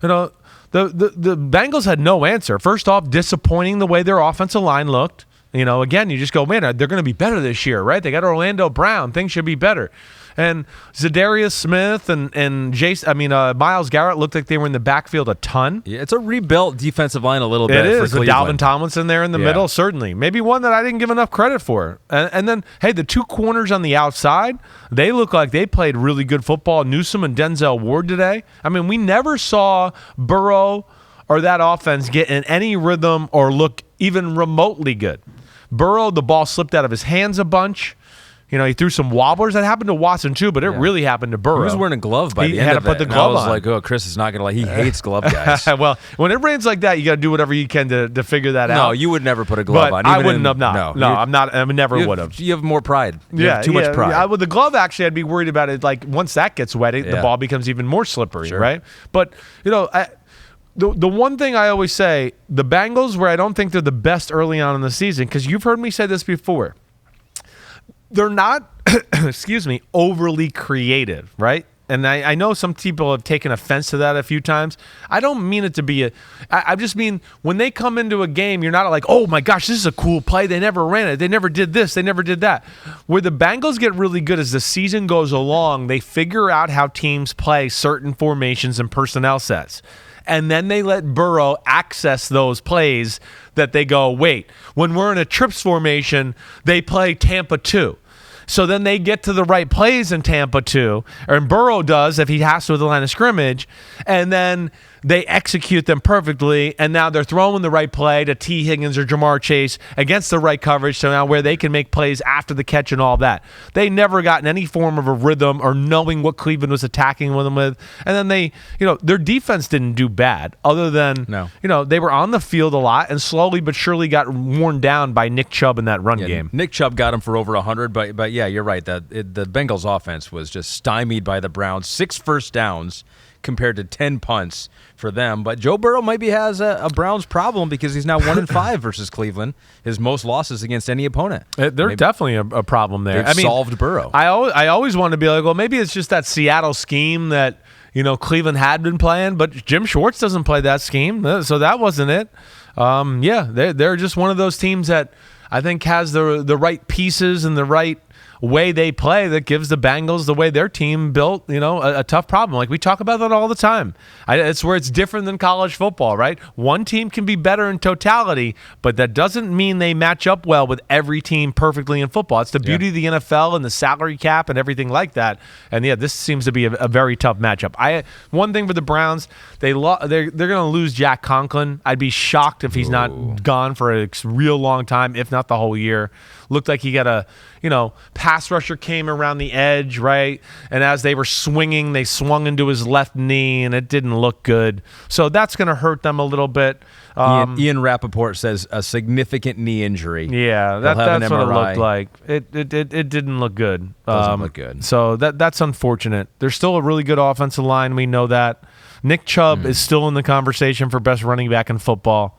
B: The Bengals had no answer. First off, disappointing the way their offensive line looked. Again, you just go, man, they're going to be better this year, right? They got Orlando Brown. Things should be better. And Zadarius Smith and Myles Garrett looked like they were in the backfield a ton.
C: Yeah, it's a rebuilt defensive line a little bit.
B: It is.
C: For
B: With Dalvin Tomlinson there in the middle, certainly. Maybe one that I didn't give enough credit for. And then, hey, the two corners on the outside, they look like they played really good football. Newsome and Denzel Ward today. I mean, we never saw Burrow or that offense get in any rhythm or look even remotely good. Burrow, the ball slipped out of his hands a bunch. He threw some wobblers. That happened to Watson too, but it really happened to Burrow.
C: He was wearing a glove by the end
B: of it. He had to put the glove on.
C: I was like, oh, Chris is not going to He hates glove guys.
B: Well, when it rains like that, you got to do whatever you can to figure that out.
C: No, you would never put a glove on.
B: I wouldn't have. No, I'm not. I never would have.
C: You have more pride. You have too much pride.
B: With the glove, actually, I'd be worried about it. Like, once that gets wet, the ball becomes even more slippery, right? But, the one thing I always say, the Bengals, where I don't think they're the best early on in the season, because you've heard me say this before, they're not, overly creative, right? And I know some people have taken offense to that a few times. I don't mean it to be I just mean when they come into a game, you're not like, oh my gosh, this is a cool play. They never ran it. They never did this. They never did that. Where the Bengals get really good as the season goes along, they figure out how teams play certain formations and personnel sets. And then they let Burrow access those plays that they go, wait, when we're in a trips formation, they play Tampa 2. So then they get to the right plays in Tampa 2, and Burrow does if he has to with the line of scrimmage, and then they execute them perfectly, and now they're throwing the right play to T. Higgins or Jamar Chase against the right coverage, so now where they can make plays after the catch and all that. They never got in any form of a rhythm or knowing what Cleveland was attacking them with. And then their defense didn't do bad, other than, they were on the field a lot and slowly but surely got worn down by Nick Chubb in that run game.
C: Nick Chubb got him for over 100, but yeah, you're right. The Bengals offense was just stymied by the Browns. 6 first downs compared to 10 punts for them. But Joe Burrow maybe has a Browns problem because he's now 1-5 versus Cleveland, his most losses against any opponent.
B: They're definitely a problem there.
C: They've solved Burrow.
B: I always want to be like, well, maybe it's just that Seattle scheme that Cleveland had been playing, but Jim Schwartz doesn't play that scheme, so that wasn't it. They're just one of those teams that I think has the right pieces and the right way they play that gives the Bengals, the way their team built, a tough problem. Like, we talk about that all the time. It's where it's different than college football, right? One team can be better in totality, but that doesn't mean they match up well with every team perfectly in football. It's the beauty of the NFL and the salary cap and everything like that. And this seems to be a very tough matchup. One thing for the Browns, they're going to lose Jack Conklin. I'd be shocked if he's not gone for a real long time, if not the whole year. Looked like he got a, pass rusher came around the edge, right? And as they were swinging, they swung into his left knee, and it didn't look good. So that's going to hurt them a little bit.
C: Ian Rappaport says a significant knee injury.
B: Yeah, that's what it looked like. It didn't look good.
C: Doesn't look good.
B: So that's unfortunate. There's still a really good offensive line. We know that. Nick Chubb is still in the conversation for best running back in football.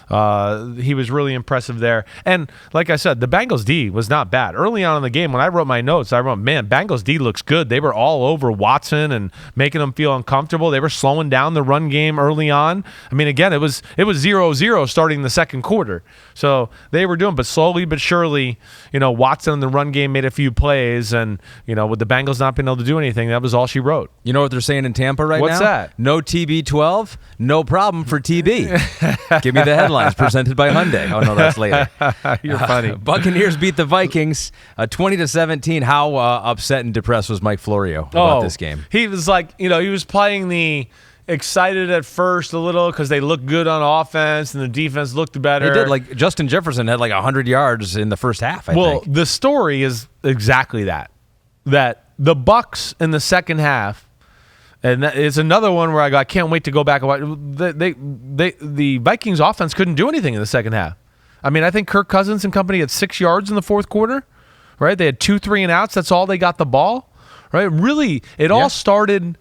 B: He was really impressive there. And like I said, the Bengals D was not bad. Early on in the game, when I wrote my notes, I wrote, man, Bengals D looks good. They were all over Watson and making him feel uncomfortable. They were slowing down the run game early on. I mean, again, it was 0-0 starting the second quarter. So they were doing, but slowly but surely, Watson in the run game made a few plays, and, with the Bengals not being able to do anything, that was all she wrote.
C: You know what they're saying in Tampa right now?
B: What's that?
C: No TB12, no problem for TB. Give me the headlines. Presented by Hyundai. Oh, no, that's later.
B: You're funny.
C: Buccaneers beat the Vikings 20-17. How upset and depressed was Mike Florio about this game?
B: He was like, he was playing the excited at first a little because they looked good on offense and the defense looked better.
C: They did. Like, Justin Jefferson had 100 yards in the first half, I think.
B: The story is exactly that the Bucs in the second half, and it's another one where I can't wait to go back and watch. The Vikings offense couldn't do anything in the second half. I mean, I think Kirk Cousins and company had 6 yards in the fourth quarter, right? They had 2 3-and-outs. That's all they got the ball, right? Really, it all started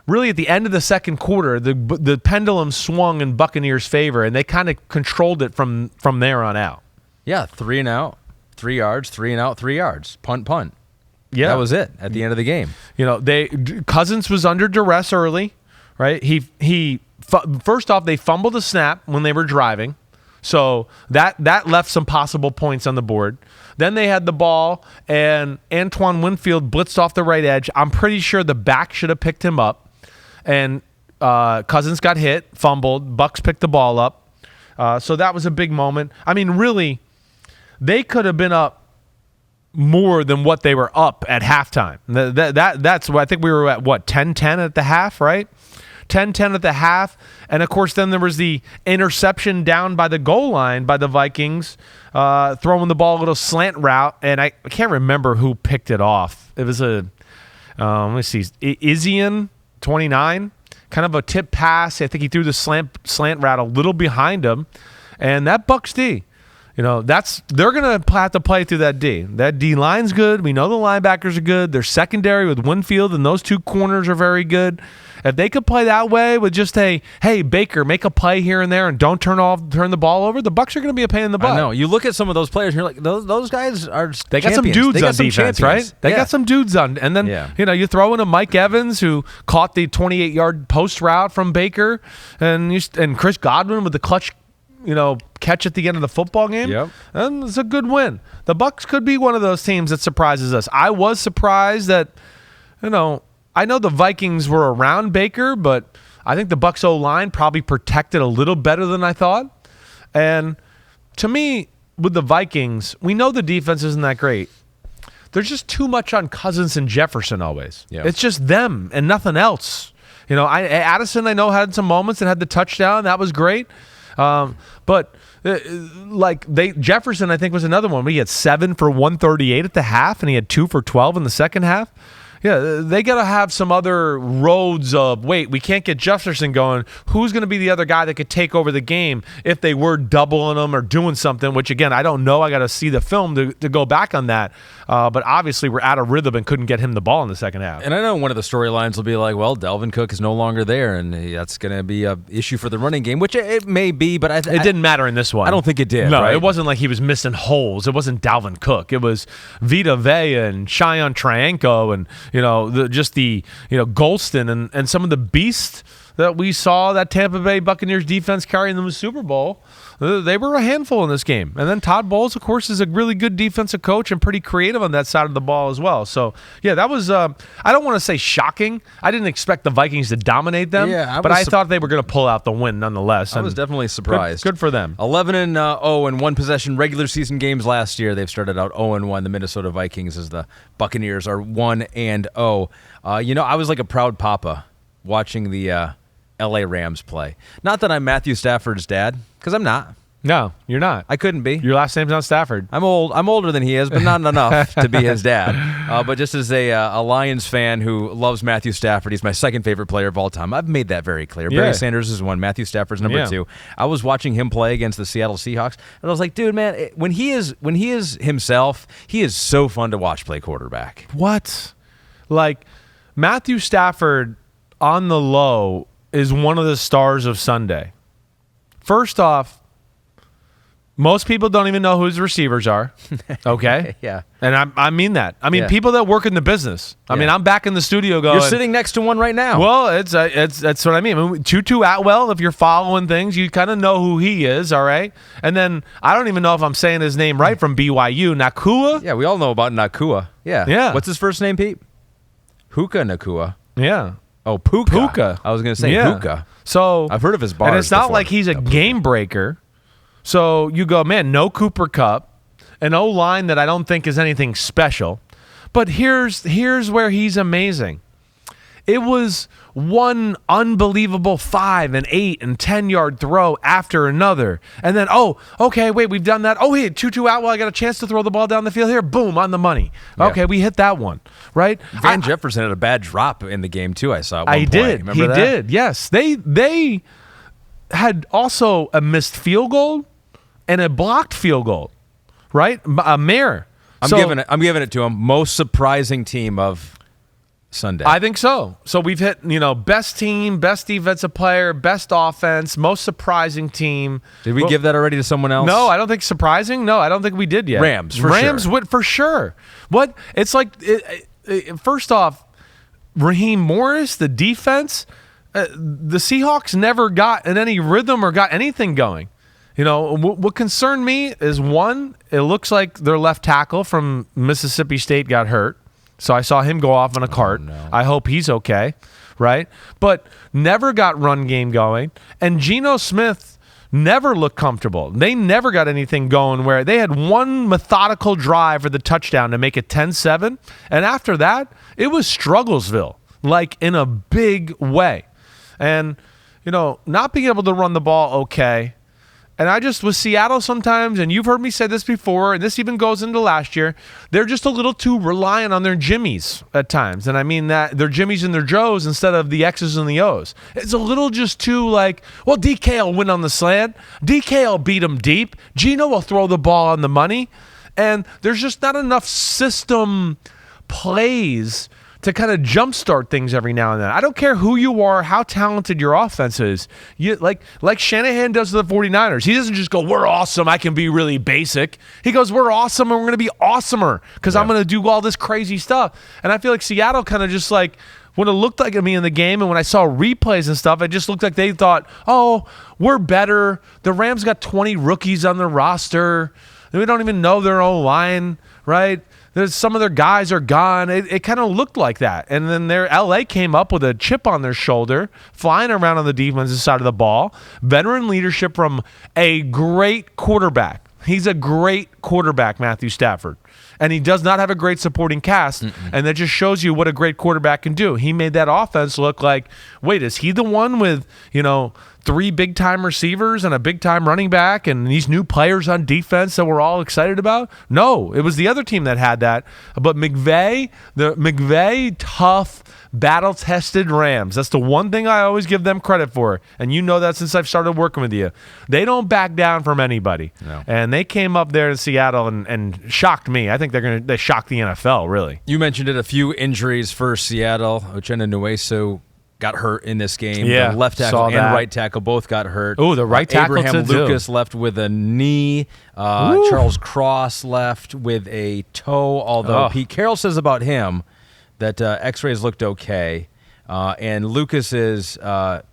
B: really at the end of the second quarter. The pendulum swung in Buccaneers' favor, and they kind of controlled it from there on out.
C: Yeah, 3-and-out, 3 yards, 3-and-out, 3 yards, punt.
B: Yeah,
C: that was it at the end of the game.
B: Cousins was under duress early, right? First off, they fumbled a snap when they were driving, so that left some possible points on the board. Then they had the ball, and Antoine Winfield blitzed off the right edge. I'm pretty sure the back should have picked him up, and Cousins got hit, fumbled. Bucks picked the ball up. So that was a big moment. I mean, really, they could have been up more than what they were up at halftime. That's what I think we were at, 10-10 at the half, right? 10-10 at the half. And, of course, then there was the interception down by the goal line by the Vikings, throwing the ball a little slant route. And I can't remember who picked it off. It was let me see, Izian, 29, kind of a tip pass. I think he threw the slant route a little behind him. And that Bucks D, they're going to have to play through that D. That D line's good. We know the linebackers are good. Their secondary with Winfield and those two corners are very good. If they could play that way with just hey, Baker, make a play here and there and don't turn the ball over, the Bucks are going to be a pain in the butt.
C: I know. You look at some of those players and you're like, those guys are
B: They got
C: champions.
B: some dudes
C: they
B: on defense, right? They got some dudes on. And then, you throw in a Mike Evans who caught the 28-yard post route from Baker and Chris Godwin with the clutch catch at the end of the football game.
C: Yep.
B: And it's a good win. The Bucks could be one of those teams that surprises us. I was surprised that, I know the Vikings were around Baker, but I think the Bucks O-line probably protected a little better than I thought. And to me, with the Vikings, we know the defense isn't that great. There's just too much on Cousins and Jefferson always. Yeah. It's just them and nothing else. Addison, I know, had some moments and had the touchdown. That was great. But Jefferson, I think, was another one. He had 7 for 138 at the half, and he had 2 for 12 in the second half. Yeah, they got to have some other roads of, we can't get Jefferson going. Who's going to be the other guy that could take over the game if they were doubling them or doing something, which, again, I don't know. I got to see the film to go back on that. But obviously we're out of rhythm and couldn't get him the ball in the second half.
C: And I know one of the storylines will be like, well, Dalvin Cook is no longer there, and that's going to be an issue for the running game, which it may be, but it
B: didn't matter in this one.
C: I don't think it did.
B: No,
C: right?
B: It wasn't like he was missing holes. It wasn't Dalvin Cook. It was Vita Vea and Cheyenne Trianco and, Golston and some of the beasts that we saw that Tampa Bay Buccaneers defense carrying them to the Super Bowl. They were a handful in this game. And then Todd Bowles, of course, is a really good defensive coach and pretty creative on that side of the ball as well. So, yeah, that was, I don't want to say shocking. I didn't expect the Vikings to dominate them, but I thought they were going to pull out the win nonetheless.
C: I was definitely surprised.
B: Good for them.
C: 11-0 in one-possession regular season games last year. They've started out 0-1. The Minnesota Vikings, as the Buccaneers are 1-0. I was like a proud papa watching the LA Rams play. Not that I'm Matthew Stafford's dad, because I'm not.
B: No, you're not.
C: I couldn't be.
B: Your last name's not Stafford.
C: I'm old. I'm older than he is, but not enough to be his dad. But just as a Lions fan who loves Matthew Stafford, he's my second favorite player of all time. I've made that very clear. Yeah. Barry Sanders is 1. Matthew Stafford's number 2. I was watching him play against the Seattle Seahawks, and I was like, dude, man, when he is himself, he is so fun to watch play quarterback.
B: What? Like, Matthew Stafford on the low is one of the stars of Sunday. First off, most people don't even know who his receivers are. Okay?
C: Yeah.
B: And I mean that. I mean, people that work in the business. I mean, I'm back in the studio going.
C: You're sitting next to one right now.
B: Well, that's what I mean. Tutu Atwell, if you're following things, you kind of know who he is, all right? And then I don't even know if I'm saying his name right from BYU. Nakua?
C: Yeah, we all know about Nakua.
B: Yeah.
C: What's his first name, Pete? Huka Nakua.
B: Yeah.
C: Oh, Puka.
B: Puka.
C: I was going to say Puka.
B: So
C: I've heard of his bars.
B: And it's not
C: before.
B: like he's a game breaker. So you go, man, no Cooper Kupp, an O-line that I don't think is anything special. But here's where he's amazing. It was one unbelievable 5 and 8 and 10-yard throw after another. And then, we've done that. Oh, hey, Tutu Atwell, I got a chance to throw the ball down the field here. Boom, on the money. Yeah. Okay, we hit that one, right?
C: Van Jefferson had a bad drop in the game, too, I saw at one point. Remember
B: He
C: that?
B: did, yes. They had also a missed field goal and a blocked field goal, right? A mare.
C: I'm giving it to him. Most surprising team of Sunday.
B: I think so. So we've hit, best team, best defensive player, best offense, most surprising team.
C: Did we give that already to someone else?
B: No, I don't think surprising. No, I don't think we did yet.
C: Rams, for
B: sure. What? It's like, first off, Raheem Morris, the defense, the Seahawks never got in any rhythm or got anything going. what concerned me is, one, it looks like their left tackle from Mississippi State got hurt. So I saw him go off on a cart.
C: No.
B: I hope he's okay, right? But never got run game going. And Geno Smith never looked comfortable. They never got anything going where they had one methodical drive for the touchdown to make it 10-7. And after that, it was Strugglesville, like in a big way. And, not being able to run the ball okay. And I just, with Seattle sometimes, and you've heard me say this before, and this even goes into last year, they're just a little too reliant on their Jimmies at times. And I mean that their Jimmies and their Joes instead of the X's and the O's. It's a little just too like, well, DK will win on the slant. DK will beat him deep. Geno will throw the ball on the money. And there's just not enough system plays to kind of jumpstart things every now and then. I don't care who you are, how talented your offense is. You like Shanahan does to the 49ers. He doesn't just go, we're awesome, I can be really basic. He goes, we're awesome and we're going to be awesomer because I'm going to do all this crazy stuff. And I feel like Seattle kind of just like, when it looked like me in the game and when I saw replays and stuff, it just looked like they thought, oh, we're better. The Rams got 20 rookies on their roster. We don't even know their own line, right? Some of their guys are gone. It kind of looked like that. And then LA came up with a chip on their shoulder, flying around on the defensive side of the ball. Veteran leadership from a great quarterback. He's a great quarterback, Matthew Stafford. And he does not have a great supporting cast. And that just shows you what a great quarterback can do. He made that offense look like, wait, is he the one with, 3 big-time receivers and a big-time running back and these new players on defense that we're all excited about? No, it was the other team that had that. But McVay, tough, battle-tested Rams. That's the one thing I always give them credit for. And you know that since I've started working with you. They don't back down from anybody.
C: No.
B: And they came up there in Seattle and shocked me. I think they shocked the NFL, really.
C: You mentioned it, a few injuries for Seattle. Uchenna Nwosu got hurt in this game.
B: Yeah,
C: the left tackle and right tackle both got hurt.
B: Oh, the right tackle
C: Abraham
B: too.
C: Lucas left with a knee. Charles Cross left with a toe, although Pete Carroll says about him that x-rays looked okay. And Lucas is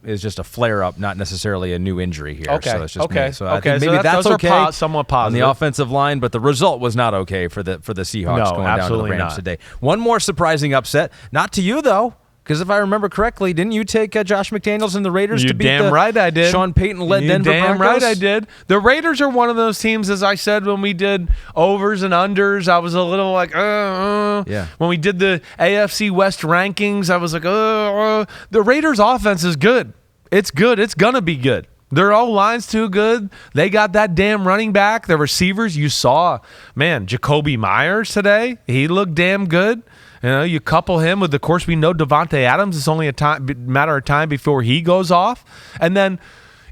C: just a flare-up, not necessarily a new injury here.
B: Okay.
C: So it's just
B: okay.
C: me. So I
B: okay.
C: think maybe
B: so
C: that's
B: those
C: okay
B: are somewhat positive
C: on the offensive line, but the result was not okay for the Seahawks going down to the Rams today. One more surprising upset, not to you though. Because if I remember correctly, didn't you take Josh McDaniels and the Raiders to beat
B: damn right I did.
C: Sean Payton-led Denver
B: damn
C: Broncos?
B: right I did. The Raiders are one of those teams, as I said, when we did overs and unders, I was a little like,
C: Yeah.
B: When we did the AFC West rankings, I was like, The Raiders' offense is good. It's good. It's going to be good. Their O-line's too good. They got that damn running back. The receivers, you saw, man, Jacoby Myers today. He looked damn good. You couple him with, of course, we know Devontae Adams. It's only a matter of time before he goes off. And then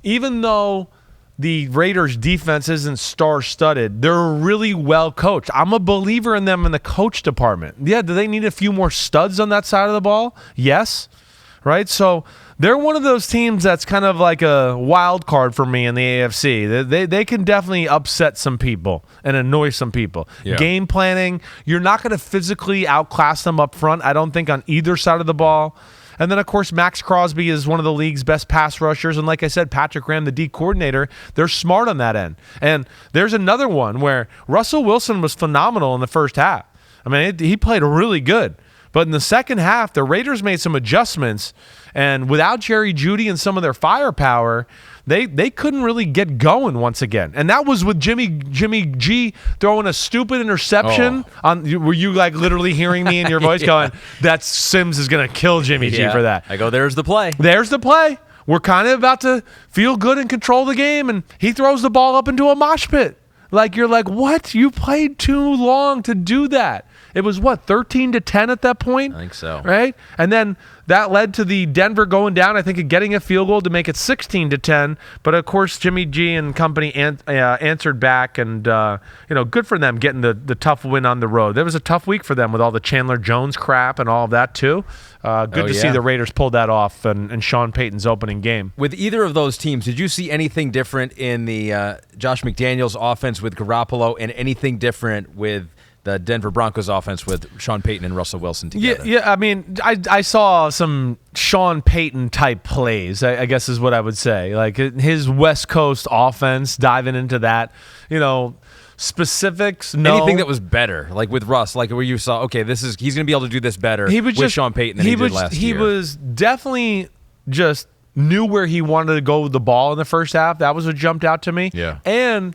B: even though the Raiders' defense isn't star-studded, they're really well coached. I'm a believer in them in the coach department. Yeah, do they need a few more studs on that side of the ball? Yes. Right? So they're one of those teams that's kind of like a wild card for me in the AFC. They can definitely upset some people and annoy some people.
C: Yeah.
B: Game planning, you're not going to physically outclass them up front, I don't think, on either side of the ball. And then, of course, Max Crosby is one of the league's best pass rushers. And like I said, Patrick Graham, the D coordinator, they're smart on that end. And there's another one where Russell Wilson was phenomenal in the first half. I mean, he played really good. But in the second half, the Raiders made some adjustments, and without Jerry Jeudy and some of their firepower, they couldn't really get going once again. And that was with Jimmy G throwing a stupid interception. Were you like literally hearing me in your voice going, that Simms is going to kill Jimmy G for that?
C: I go, there's the play.
B: There's the play. We're kind of about to feel good and control the game, and he throws the ball up into a mosh pit. Like, you're like, what? You played too long to do that. It was, 13-10 at that point?
C: I think so.
B: Right? And then that led to the Denver going down, I think, and getting a field goal to make it 16-10. But, of course, Jimmy G and company answered back, and, good for them getting the tough win on the road. There was a tough week for them with all the Chandler Jones crap and all of that, too. Good to see the Raiders pull that off and Sean Payton's opening game.
C: With either of those teams, did you see anything different in the Josh McDaniels offense with Garoppolo and anything different with the Denver Broncos offense with Sean Payton and Russell Wilson together.
B: Yeah. I mean, I saw some Sean Payton type plays, I guess is what I would say. Like his West Coast offense, diving into that, specifics. No,
C: anything that was better, like with Russ, like where you saw, okay, he's going to be able to do this better with Sean Payton than he did last year.
B: He was definitely just knew where he wanted to go with the ball in the first half. That was what jumped out to me.
C: Yeah,
B: and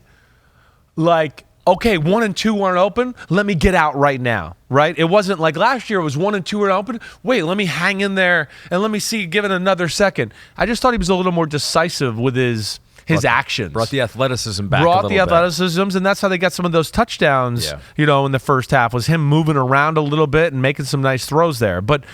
B: like. Okay, 1 and 2 weren't open. Let me get out right now, right? It wasn't like last year. It was 1 and 2 weren't open. Wait, let me hang in there and let me give it another second. I just thought he was a little more decisive with his actions.
C: Brought the athleticism back. Brought
B: the athleticisms, and that's how they got some of those touchdowns. Yeah. In the first half was him moving around a little bit and making some nice throws there. But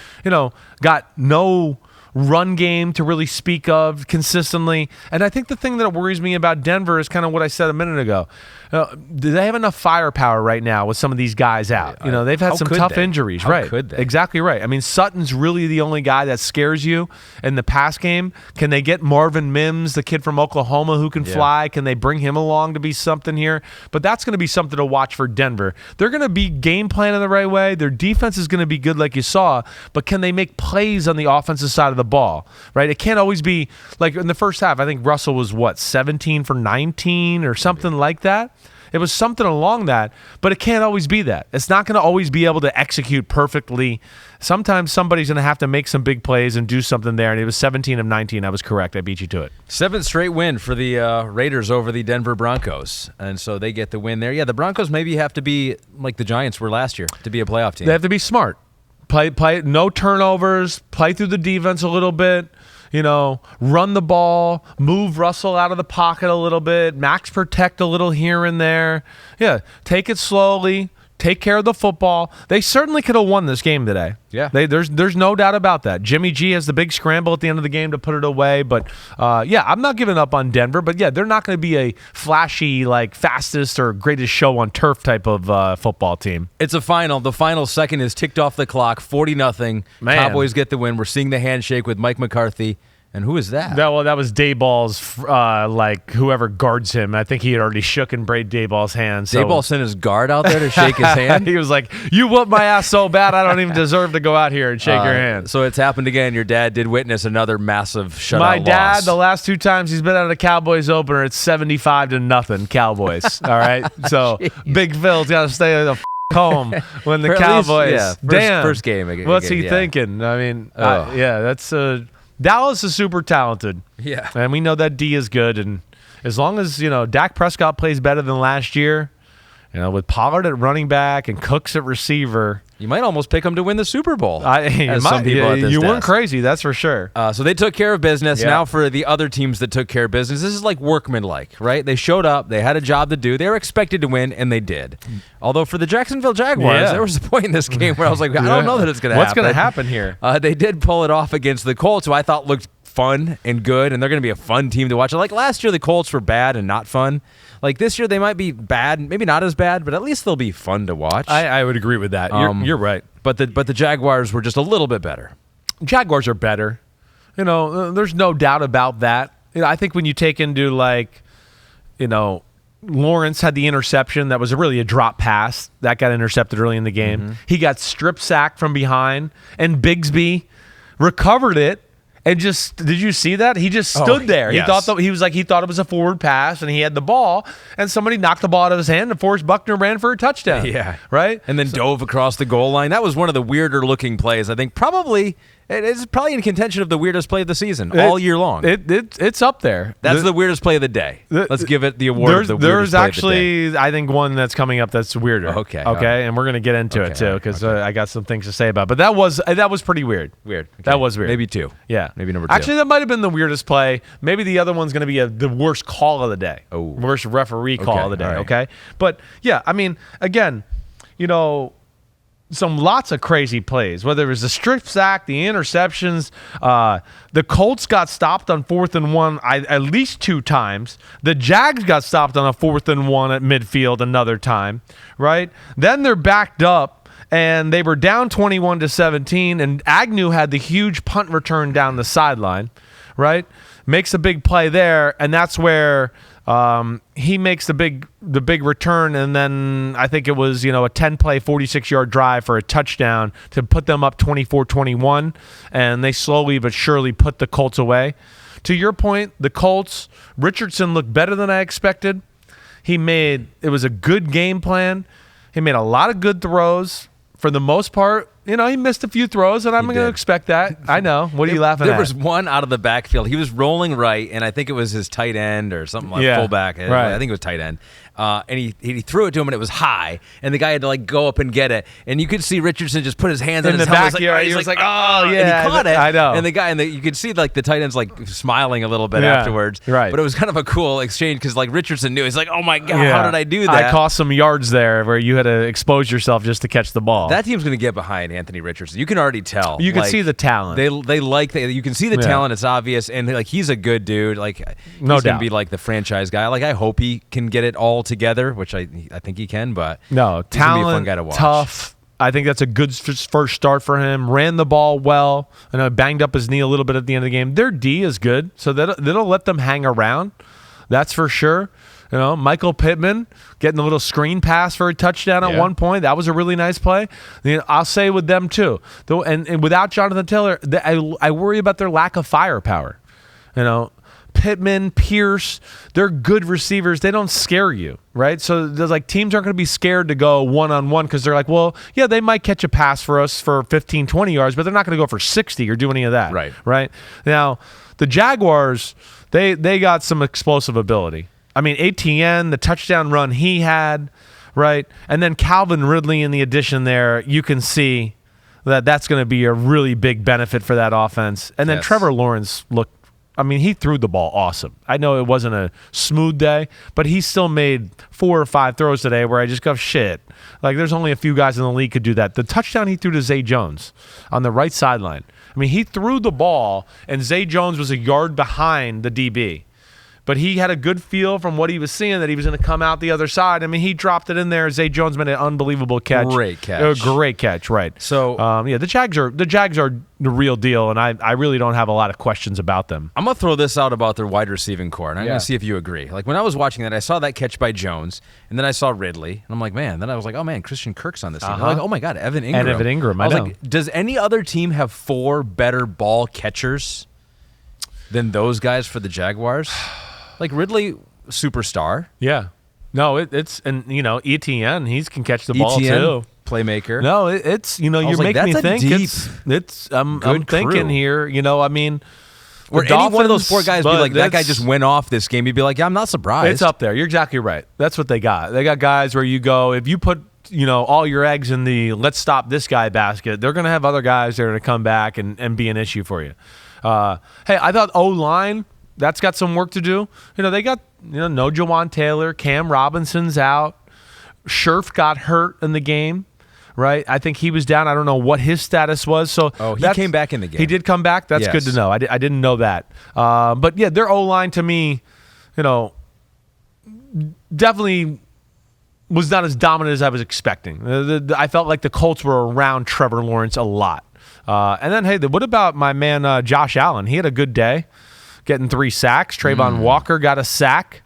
B: got no run game to really speak of consistently. And I think the thing that worries me about Denver is kind of what I said a minute ago. Do they have enough firepower right now with some of these guys out? They've had some tough injuries,
C: How
B: right?
C: Could they?
B: Exactly right. I mean, Sutton's really the only guy that scares you in the pass game. Can they get Marvin Mims, the kid from Oklahoma who can fly? Can they bring him along to be something here? But that's going to be something to watch for Denver. They're going to be game planning the right way. Their defense is going to be good like you saw, but can they make plays on the offensive side of the ball, right? It can't always be like in the first half, I think Russell was 17 for 19 or something like that. It was something along that, but it can't always be that. It's not going to always be able to execute perfectly. Sometimes somebody's going to have to make some big plays and do something there, and it was 17 of 19. I was correct. I beat you to it.
C: 7th straight win for the Raiders over the Denver Broncos, and so they get the win there. Yeah, the Broncos maybe have to be like the Giants were last year to be a playoff team.
B: They have to be smart. Play no turnovers, play through the defense a little bit. Run the ball, move Russell out of the pocket a little bit, max protect a little here and there. Yeah, take it slowly, take care of the football. They certainly could have won this game today.
C: Yeah.
B: There's no doubt about that. Jimmy G has the big scramble at the end of the game to put it away. But, I'm not giving up on Denver. But, yeah, they're not going to be a flashy, like, fastest or greatest show on turf type of football team.
C: It's a final. The final second is ticked off the clock, 40-0. Cowboys get the win. We're seeing the handshake with Mike McCarthy. And who is that?
B: That was Dayball's, whoever guards him. I think he had already shook and braid Dayball's hand. So.
C: Dayball sent his guard out there to shake his hand?
B: He was like, you whooped my ass so bad, I don't even deserve to go out here and shake your hand.
C: So it's happened again. Your dad did witness another massive shutout
B: My dad,
C: loss.
B: The last 2 times he's been at a Cowboys opener, it's 75-0 Cowboys. All right? So Big Phil's got to stay at the home when the Cowboys.
C: First game again.
B: What's he thinking? I mean, that's Dallas is super talented.
C: Yeah.
B: And we know that D is good. And as long as, Dak Prescott plays better than last year, with Pollard at running back and Cooks at receiver.
C: You might almost pick him to win the Super Bowl.
B: You weren't crazy, that's for sure.
C: So they took care of business. Yeah. Now for the other teams that took care of business, this is like workmanlike, right? They showed up, they had a job to do, they were expected to win, and they did. Although for the Jacksonville Jaguars, there was a point in this game where I was like, I don't know that it's going to happen.
B: What's going to happen here?
C: They did pull it off against the Colts, who I thought looked fun and good, and they're going to be a fun team to watch. Like last year, the Colts were bad and not fun. Like this year, they might be bad, maybe not as bad, but at least they'll be fun to watch.
B: I would agree with that. You're right.
C: But the Jaguars were just a little bit better.
B: Jaguars are better. There's no doubt about that. I think when you take into Lawrence had the interception that was really a drop pass that got intercepted early in the game. Mm-hmm. He got strip sacked from behind, and Bigsby recovered it. And did you see that? He just stood there.
C: Yes.
B: He thought it was a forward pass, and he had the ball, and somebody knocked the ball out of his hand, and Forrest Buckner ran for a touchdown.
C: Yeah,
B: right.
C: And then dove across the goal line. That was one of the weirder looking plays. I think it's probably in contention of the weirdest play of the season all year long.
B: It's up there.
C: That's the weirdest play of the day. Let's give it the award of the weirdest play of the day.
B: There's actually, I think, one that's coming up that's weirder.
C: Okay,
B: and we're gonna get into it too because I got some things to say about it. But that was pretty weird.
C: Okay.
B: That was weird.
C: Maybe 2.
B: Yeah,
C: maybe number 2.
B: Actually, that might have been the weirdest play. Maybe the other one's gonna be the worst call of the day.
C: Oh,
B: worst referee call of the day.
C: Right.
B: Okay, but yeah, I mean, again, lots of crazy plays, whether it was the strip sack, the interceptions. The Colts got stopped on 4th and 1 at least 2 times. The Jags got stopped on a 4th and 1 at midfield another time, right? Then they're backed up, and they were down 21-17, and Agnew had the huge punt return down the sideline, right? Makes a big play there, and that's where He makes the big return, and then I think it was a 10-play, 46-yard drive for a touchdown to put them up 24-21, and they slowly but surely put the Colts away. To your point, the Colts, Richardson looked better than I expected. It was a good game plan. He made a lot of good throws. For the most part, he missed a few throws, and I'm going to expect that. I know. What are you laughing at?
C: There was one out of the backfield. He was rolling right, and I think it was his tight end or something like fullback.
B: Right.
C: I think it was tight end. And he threw it to him, and it was high, and the guy had to go up and get it. And you could see Richardson just put his hands on his helmet.
B: He was like, oh, yeah.
C: And he caught it.
B: I know.
C: And you could see the tight end's smiling a little bit afterwards.
B: Right.
C: But it was kind of a cool exchange because Richardson knew. He's like, oh, my God, how did I do that?
B: I cost some yards there where you had to expose yourself just to catch the ball.
C: That team's going to get behind Anthony Richardson. You can already tell.
B: You can see the talent.
C: You can see the talent. It's obvious, and he's a good dude. He's going to be the franchise guy. I hope he can get it all together, which I think he can. But
B: no,
C: he's gonna be a
B: talent,
C: fun guy to watch.
B: tough. I think that's a good first start for him. Ran the ball well. Banged up his knee a little bit at the end of the game. Their D is good, so that'll let them hang around. That's for sure. Michael Pittman getting a little screen pass for a touchdown at one point. That was a really nice play. I'll say with them too. Though, and without Jonathan Taylor, I worry about their lack of firepower. Pittman, Pierce, they're good receivers. They don't scare you, right? So there's teams aren't going to be scared to go one-on-one because they're like, well, yeah, they might catch a pass for us for 15, 20 yards, but they're not going to go for 60 or do any of that. Right? Now, the Jaguars, they got some explosive ability. Etienne, the touchdown run he had, right? And then Calvin Ridley in the addition there, you can see that's going to be a really big benefit for that offense. And then Trevor Lawrence looked, he threw the ball awesome. I know it wasn't a smooth day, but he still made 4 or 5 throws today where I just go, shit. There's only a few guys in the league could do that. The touchdown he threw to Zay Jones on the right sideline. He threw the ball, and Zay Jones was a yard behind the DB. But he had a good feel from what he was seeing that he was going to come out the other side. He dropped it in there. Zay Jones made an unbelievable catch.
C: Great catch.
B: Great catch, right. So, the Jags are the real deal, and I really don't have a lot of questions about them.
C: I'm going to throw this out about their wide receiving core, and I'm going to see if you agree. When I was watching that, I saw that catch by Jones, and then I saw Ridley, and I'm like, man. Then I was like, oh, man, Christian Kirk's on this team. I'm like, oh, my God, Evan Ingram.
B: And Evan Ingram, I know.
C: Does any other team have 4 better ball catchers than those guys for the Jaguars? Ridley, superstar.
B: Yeah. No, it's Etienne, he can catch the ball too.
C: Playmaker.
B: No, it's you're making me think. I'm thinking here.
C: Or any one of those 4 guys be like, that guy just went off this game. You'd be like, yeah, I'm not surprised.
B: It's up there. You're exactly right. That's what they got. They got guys where you go, if you put all your eggs in the let's stop this guy basket, they're going to have other guys that are going to come back and be an issue for you. Hey, I thought O-line, that's got some work to do. They got, no Jawan Taylor. Cam Robinson's out. Scherf got hurt in the game, right? I think he was down. I don't know what his status was. So
C: he came back in the game.
B: He did come back? That's good to know. I didn't know that. But, yeah, their O-line to me, definitely was not as dominant as I was expecting. I felt like the Colts were around Trevor Lawrence a lot. And then, hey, what about my man Josh Allen? He had a good day. Getting 3 sacks. Trayvon Walker got a sack.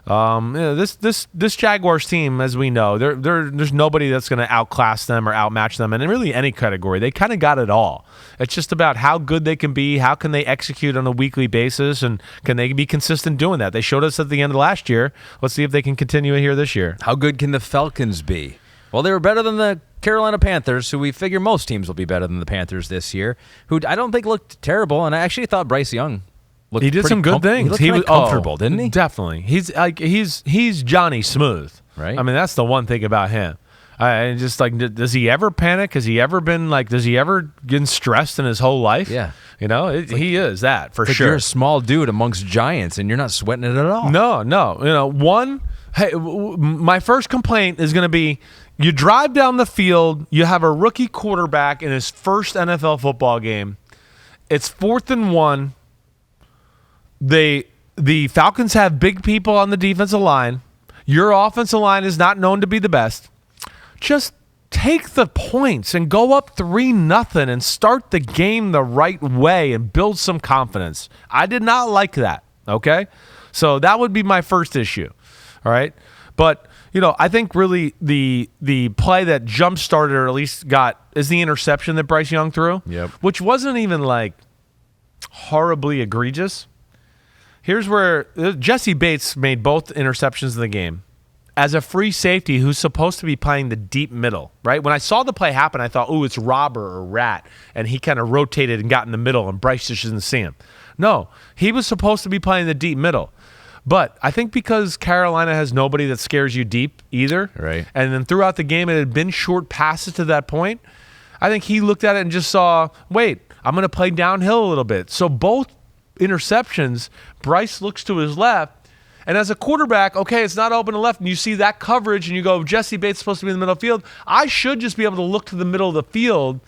B: This Jaguars team, as we know, there's nobody that's going to outclass them or outmatch them in really any category. They kind of got it all. It's just about how good they can be, how can they execute on a weekly basis, and can they be consistent doing that. They showed us at the end of last year. Let's see if they can continue it here this year.
C: How good can the Falcons be? Well, they were better than the Carolina Panthers, who we figure most teams will be better than the Panthers this year, who I don't think looked terrible, and I actually thought Bryce Young
B: he did some good things.
C: He was comfortable, didn't he?
B: Definitely. He's Johnny Smooth,
C: right?
B: That's the one thing about him. Does he ever panic? Has he ever been does he ever get stressed in his whole life?
C: Yeah.
B: He is that for sure.
C: You're a small dude amongst giants, and you're not sweating it at all.
B: No. My first complaint is going to be, you drive down the field, you have a rookie quarterback in his first NFL football game. It's 4th and 1. The Falcons have big people on the defensive line. Your offensive line is not known to be the best. Just take the points and go up 3-0 and start the game the right way and build some confidence. I did not like that. Okay? So that would be my first issue. All right? But, I think really the play that jump-started or at least is the interception that Bryce Young threw, which wasn't even like horribly egregious. Here's where Jesse Bates made both interceptions in the game as a free safety who's supposed to be playing the deep middle, right? When I saw the play happen, I thought, it's Robber or Rat, and he kind of rotated and got in the middle, and Bryce just didn't see him. No, he was supposed to be playing the deep middle. But I think because Carolina has nobody that scares you deep either,
C: right?
B: And then throughout the game, it had been short passes to that point. I think he looked at it and just saw, wait, I'm going to play downhill a little bit. So both interceptions, Bryce looks to his left, and as a quarterback, okay, it's not open to left, and you see that coverage, and you go, Jesse Bates is supposed to be in the middle of the field. I should just be able to look to the middle of the field,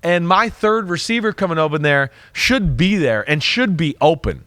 B: and my third receiver coming open there should be there and should be open.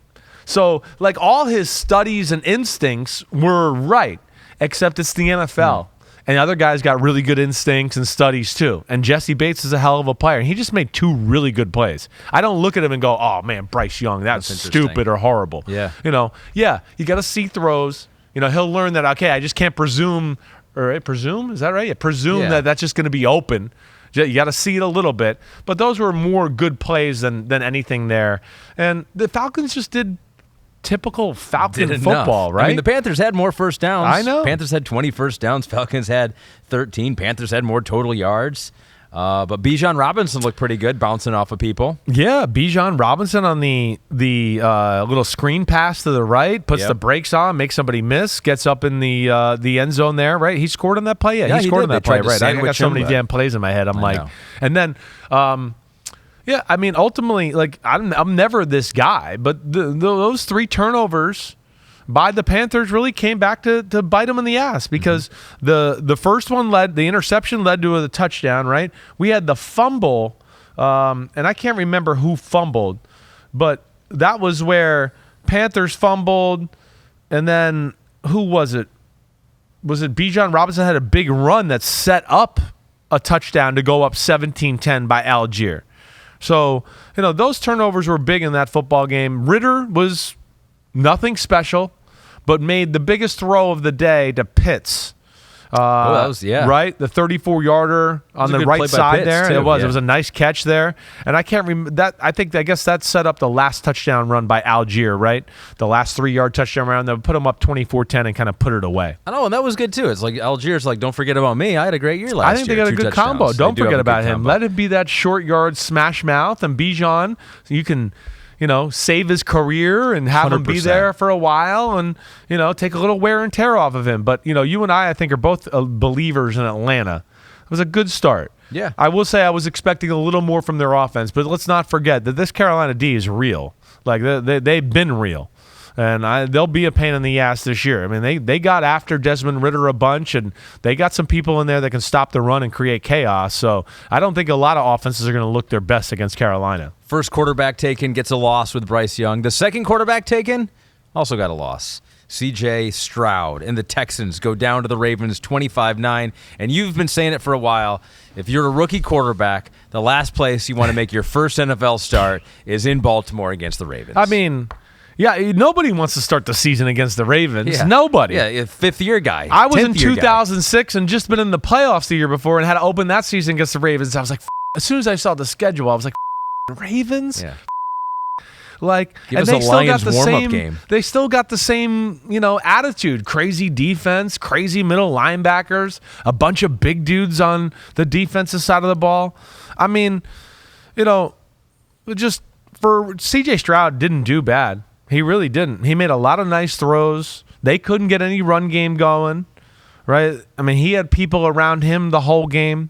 B: So, like, all his studies and instincts were right, except it's the NFL. And the other guys got really good instincts and studies too. And Jesse Bates is a hell of a player. And he just made 2 really good plays. I don't look at him and go, oh, man, Bryce Young, that's stupid or horrible.
C: Yeah.
B: You got to see throws. He'll learn that, okay, I just can't presume, or presume? Is that right? Yeah, presume that that's just going to be open. You got to see it a little bit. But those were more good plays than anything there. And the Falcons just did typical Falcon football, right?
C: I mean, the Panthers had more first downs.
B: I know.
C: Panthers had 20 first downs. Falcons had 13. Panthers had more total yards. But Bijan Robinson looked pretty good, bouncing off of people.
B: Yeah, Bijan Robinson on the little screen pass to the right, puts the brakes on, makes somebody miss, gets up in the end zone there, right? He scored on that play? Yeah, he scored on that play, right? I got so many damn plays in my head. And then yeah, I mean, ultimately, like, I'm never this guy, but those 3 turnovers by the Panthers really came back to bite them in the ass because the first one the interception led to a touchdown, right? We had the fumble, and I can't remember who fumbled, but that was where Panthers fumbled, and then who was it? Was it Bijan Robinson had a big run that set up a touchdown to go up 17-10 by Algier. So, those turnovers were big in that football game. Ritter was nothing special, but made the biggest throw of the day to Pitts.
C: That was,
B: right? The 34-yarder on the right side there.
C: Too,
B: it was. Yeah. It was a nice catch there. And I can't remember that. I guess that set up the last touchdown run by Algier, right? The last 3-yard touchdown run that put them up 24-10 and kind of put it away.
C: I know, and that was good too. It's like Algier's like, don't forget about me. I had a great year last year.
B: I think they got a good combo. Don't forget about him.
C: Combo.
B: Let it be that short yard smash mouth, and Bijan, you can save his career and have 100%. Him be there for a while and, take a little wear and tear off of him. But, you and I think, are both believers in Atlanta. It was a good start.
C: Yeah.
B: I will say I was expecting a little more from their offense, but let's not forget that this Carolina D is real. Like, they've been real. And they'll be a pain in the ass this year. I mean, they got after Desmond Ridder a bunch, and they got some people in there that can stop the run and create chaos. So I don't think a lot of offenses are going to look their best against Carolina.
C: First quarterback taken gets a loss with Bryce Young. The second quarterback taken also got a loss. C.J. Stroud and the Texans go down to the Ravens 25-9. And you've been saying it for a while. If you're a rookie quarterback, the last place you want to make your first NFL start is in Baltimore against the Ravens.
B: I mean, yeah, nobody wants to start the season against the Ravens.
C: Yeah.
B: Nobody.
C: Yeah, fifth-year guy.
B: I was in 2006 and just been in the playoffs the year before and had to open that season against the Ravens. I was like, as soon as I saw the schedule, I was like, Ravens?
C: Yeah.
B: Like,
C: give us a Lions warm-up game.
B: They still got the same, attitude. Crazy defense, crazy middle linebackers, a bunch of big dudes on the defensive side of the ball. I mean, just for C.J. Stroud didn't do bad. He really didn't. He made a lot of nice throws. They couldn't get any run game going, right? I mean, he had people around him the whole game.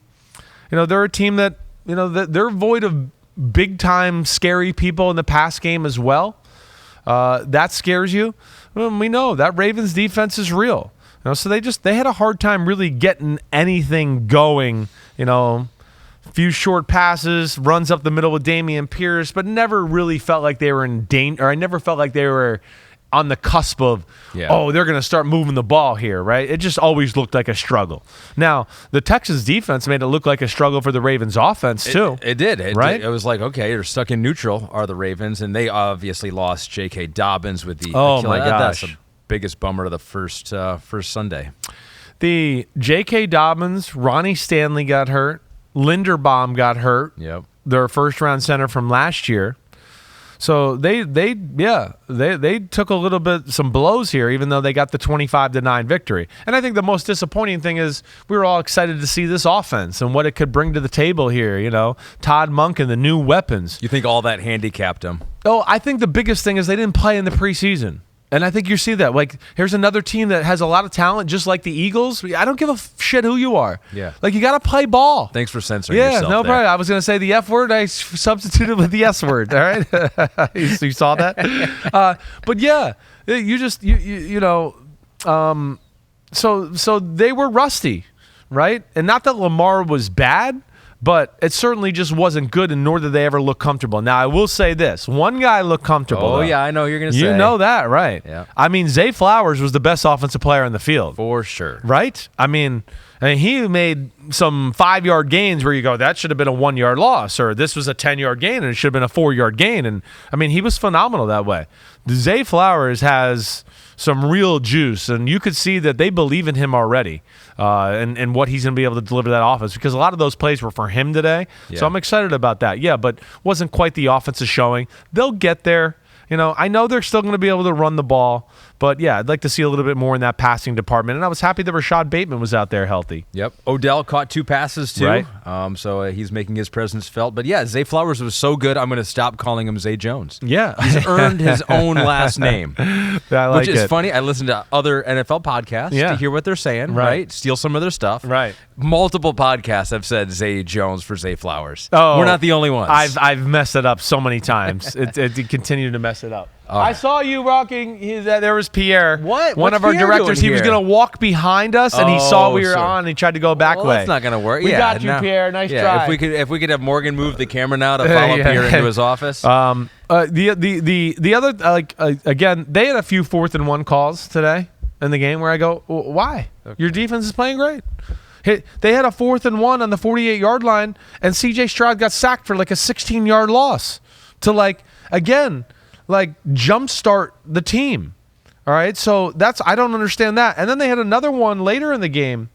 B: They're a team that, they're void of big-time scary people in the pass game as well. That scares you. Well, we know that Ravens defense is real. So they had a hard time really getting anything going, few short passes, runs up the middle with Dameon Pierce, but never really felt like they were in danger. Or I never felt like they were on the cusp of, they're going to start moving the ball here, right? It just always looked like a struggle. Now, the Texans defense made it look like a struggle for the Ravens offense, too.
C: It did.
B: Right?
C: It was like, okay, you're stuck in neutral, are the Ravens, and they obviously lost J.K. Dobbins with the
B: Oh,
C: Achilles.
B: my gosh.
C: That's the biggest bummer of the first Sunday.
B: The J.K. Dobbins, Ronnie Stanley got hurt. Linderbaum got hurt.
C: Yep.
B: Their first-round center from last year. So they took a little bit some blows here, even though they got the 25-9 victory. And I think the most disappointing thing is we were all excited to see this offense and what it could bring to the table here. You know, Todd Monk and the new weapons.
C: You think all that handicapped them?
B: Oh, I think the biggest thing is they didn't play in the preseason. And I think you see that. Like, here's another team that has a lot of talent, just like the Eagles. I don't give a shit who you are.
C: Yeah.
B: Like, you got to play ball.
C: Thanks for censoring
B: Yeah,
C: yourself
B: no
C: there.
B: problem. I was going to say the F word. I substituted with the S word. All right. You saw that? But yeah, so they were rusty, right? And not that Lamar was bad, but it certainly just wasn't good, and nor did they ever look comfortable. Now, I will say this. One guy looked comfortable.
C: Oh,
B: though.
C: yeah, I know what you're going to say.
B: You know that, right?
C: Yeah.
B: I mean, Zay Flowers was the best offensive player on the field.
C: For sure.
B: Right? I mean, he made some 5-yard gains where you go, that should have been a 1-yard loss, or this was a 10-yard gain and it should have been a 4-yard gain. And I mean, he was phenomenal that way. Zay Flowers has some real juice, and you could see that they believe in him already and what he's going to be able to deliver to that offense, because a lot of those plays were for him today.
C: Yeah.
B: So I'm excited about that. Yeah, but wasn't quite the offensive showing. They'll get there. You know, I know they're still going to be able to run the ball, but yeah, I'd like to see a little bit more in that passing department. And I was happy that Rashad Bateman was out there healthy.
C: Yep. Odell caught 2 passes too.
B: Right.
C: So he's making his presence felt. But yeah, Zay Flowers was so good, I'm going to stop calling him Zay Jones.
B: Yeah.
C: He's earned his own last name.
B: I like
C: Which is
B: it.
C: funny. I listen to other NFL podcasts to hear what they're saying, right? Steal some of their stuff.
B: Right.
C: Multiple podcasts have said Zay Jones for Zay Flowers.
B: Oh,
C: we're not the only ones.
B: I've messed it up so many times. it continued to mess it up. I saw you rocking. There was Pierre.
C: What?
B: One
C: What's
B: of our
C: Pierre
B: directors.
C: doing
B: He was
C: here?
B: going to walk behind us, and he saw we were
C: so-
B: on, and he tried to go back
C: Well,
B: way.
C: that's not going to work.
B: We
C: Yeah,
B: got you,
C: no.
B: Pierre. Nice
C: yeah,
B: try.
C: If we could have Morgan move the camera now to follow Pierre into his office.
B: The other again, they had a few 4th and 1 calls today in the game where I go, why? Okay. Your defense is playing great. They had a 4th and 1 on the 48-yard line, and C.J. Stroud got sacked for like a 16-yard loss to jumpstart the team. All right, so I don't understand that. And then they had another one later in the game,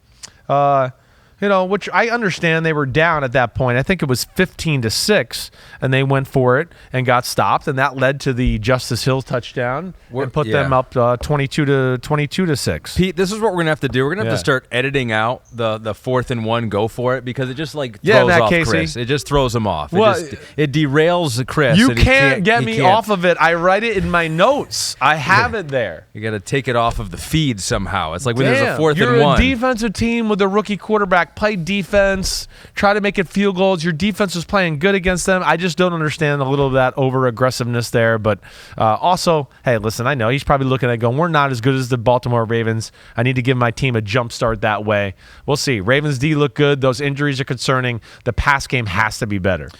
B: which I understand they were down at that point. I think it was 15-6, and they went for it and got stopped, and that led to the Justice Hill touchdown and put them up 22-6.
C: Pete, this is what we're gonna have to do. We're gonna have to start editing out the 4th and 1 go for it, because it just throws off
B: Casey.
C: Chris. It just throws him off.
B: Well,
C: it derails Chris.
B: You
C: and he
B: can't get me
C: can't.
B: off of it. I write it in my notes. I have it there.
C: You got to take it off of the feed somehow. It's like when there's a 4th
B: you're
C: and 1.
B: You're a defensive team with a rookie quarterback. Play defense. Try to make it field goals. Your defense was playing good against them. I just don't understand a little of that over-aggressiveness there. But also, hey, listen, I know he's probably looking at going, we're not as good as the Baltimore Ravens. I need to give my team a jump start that way. We'll see. Ravens D look good. Those injuries are concerning. The pass game has to be better.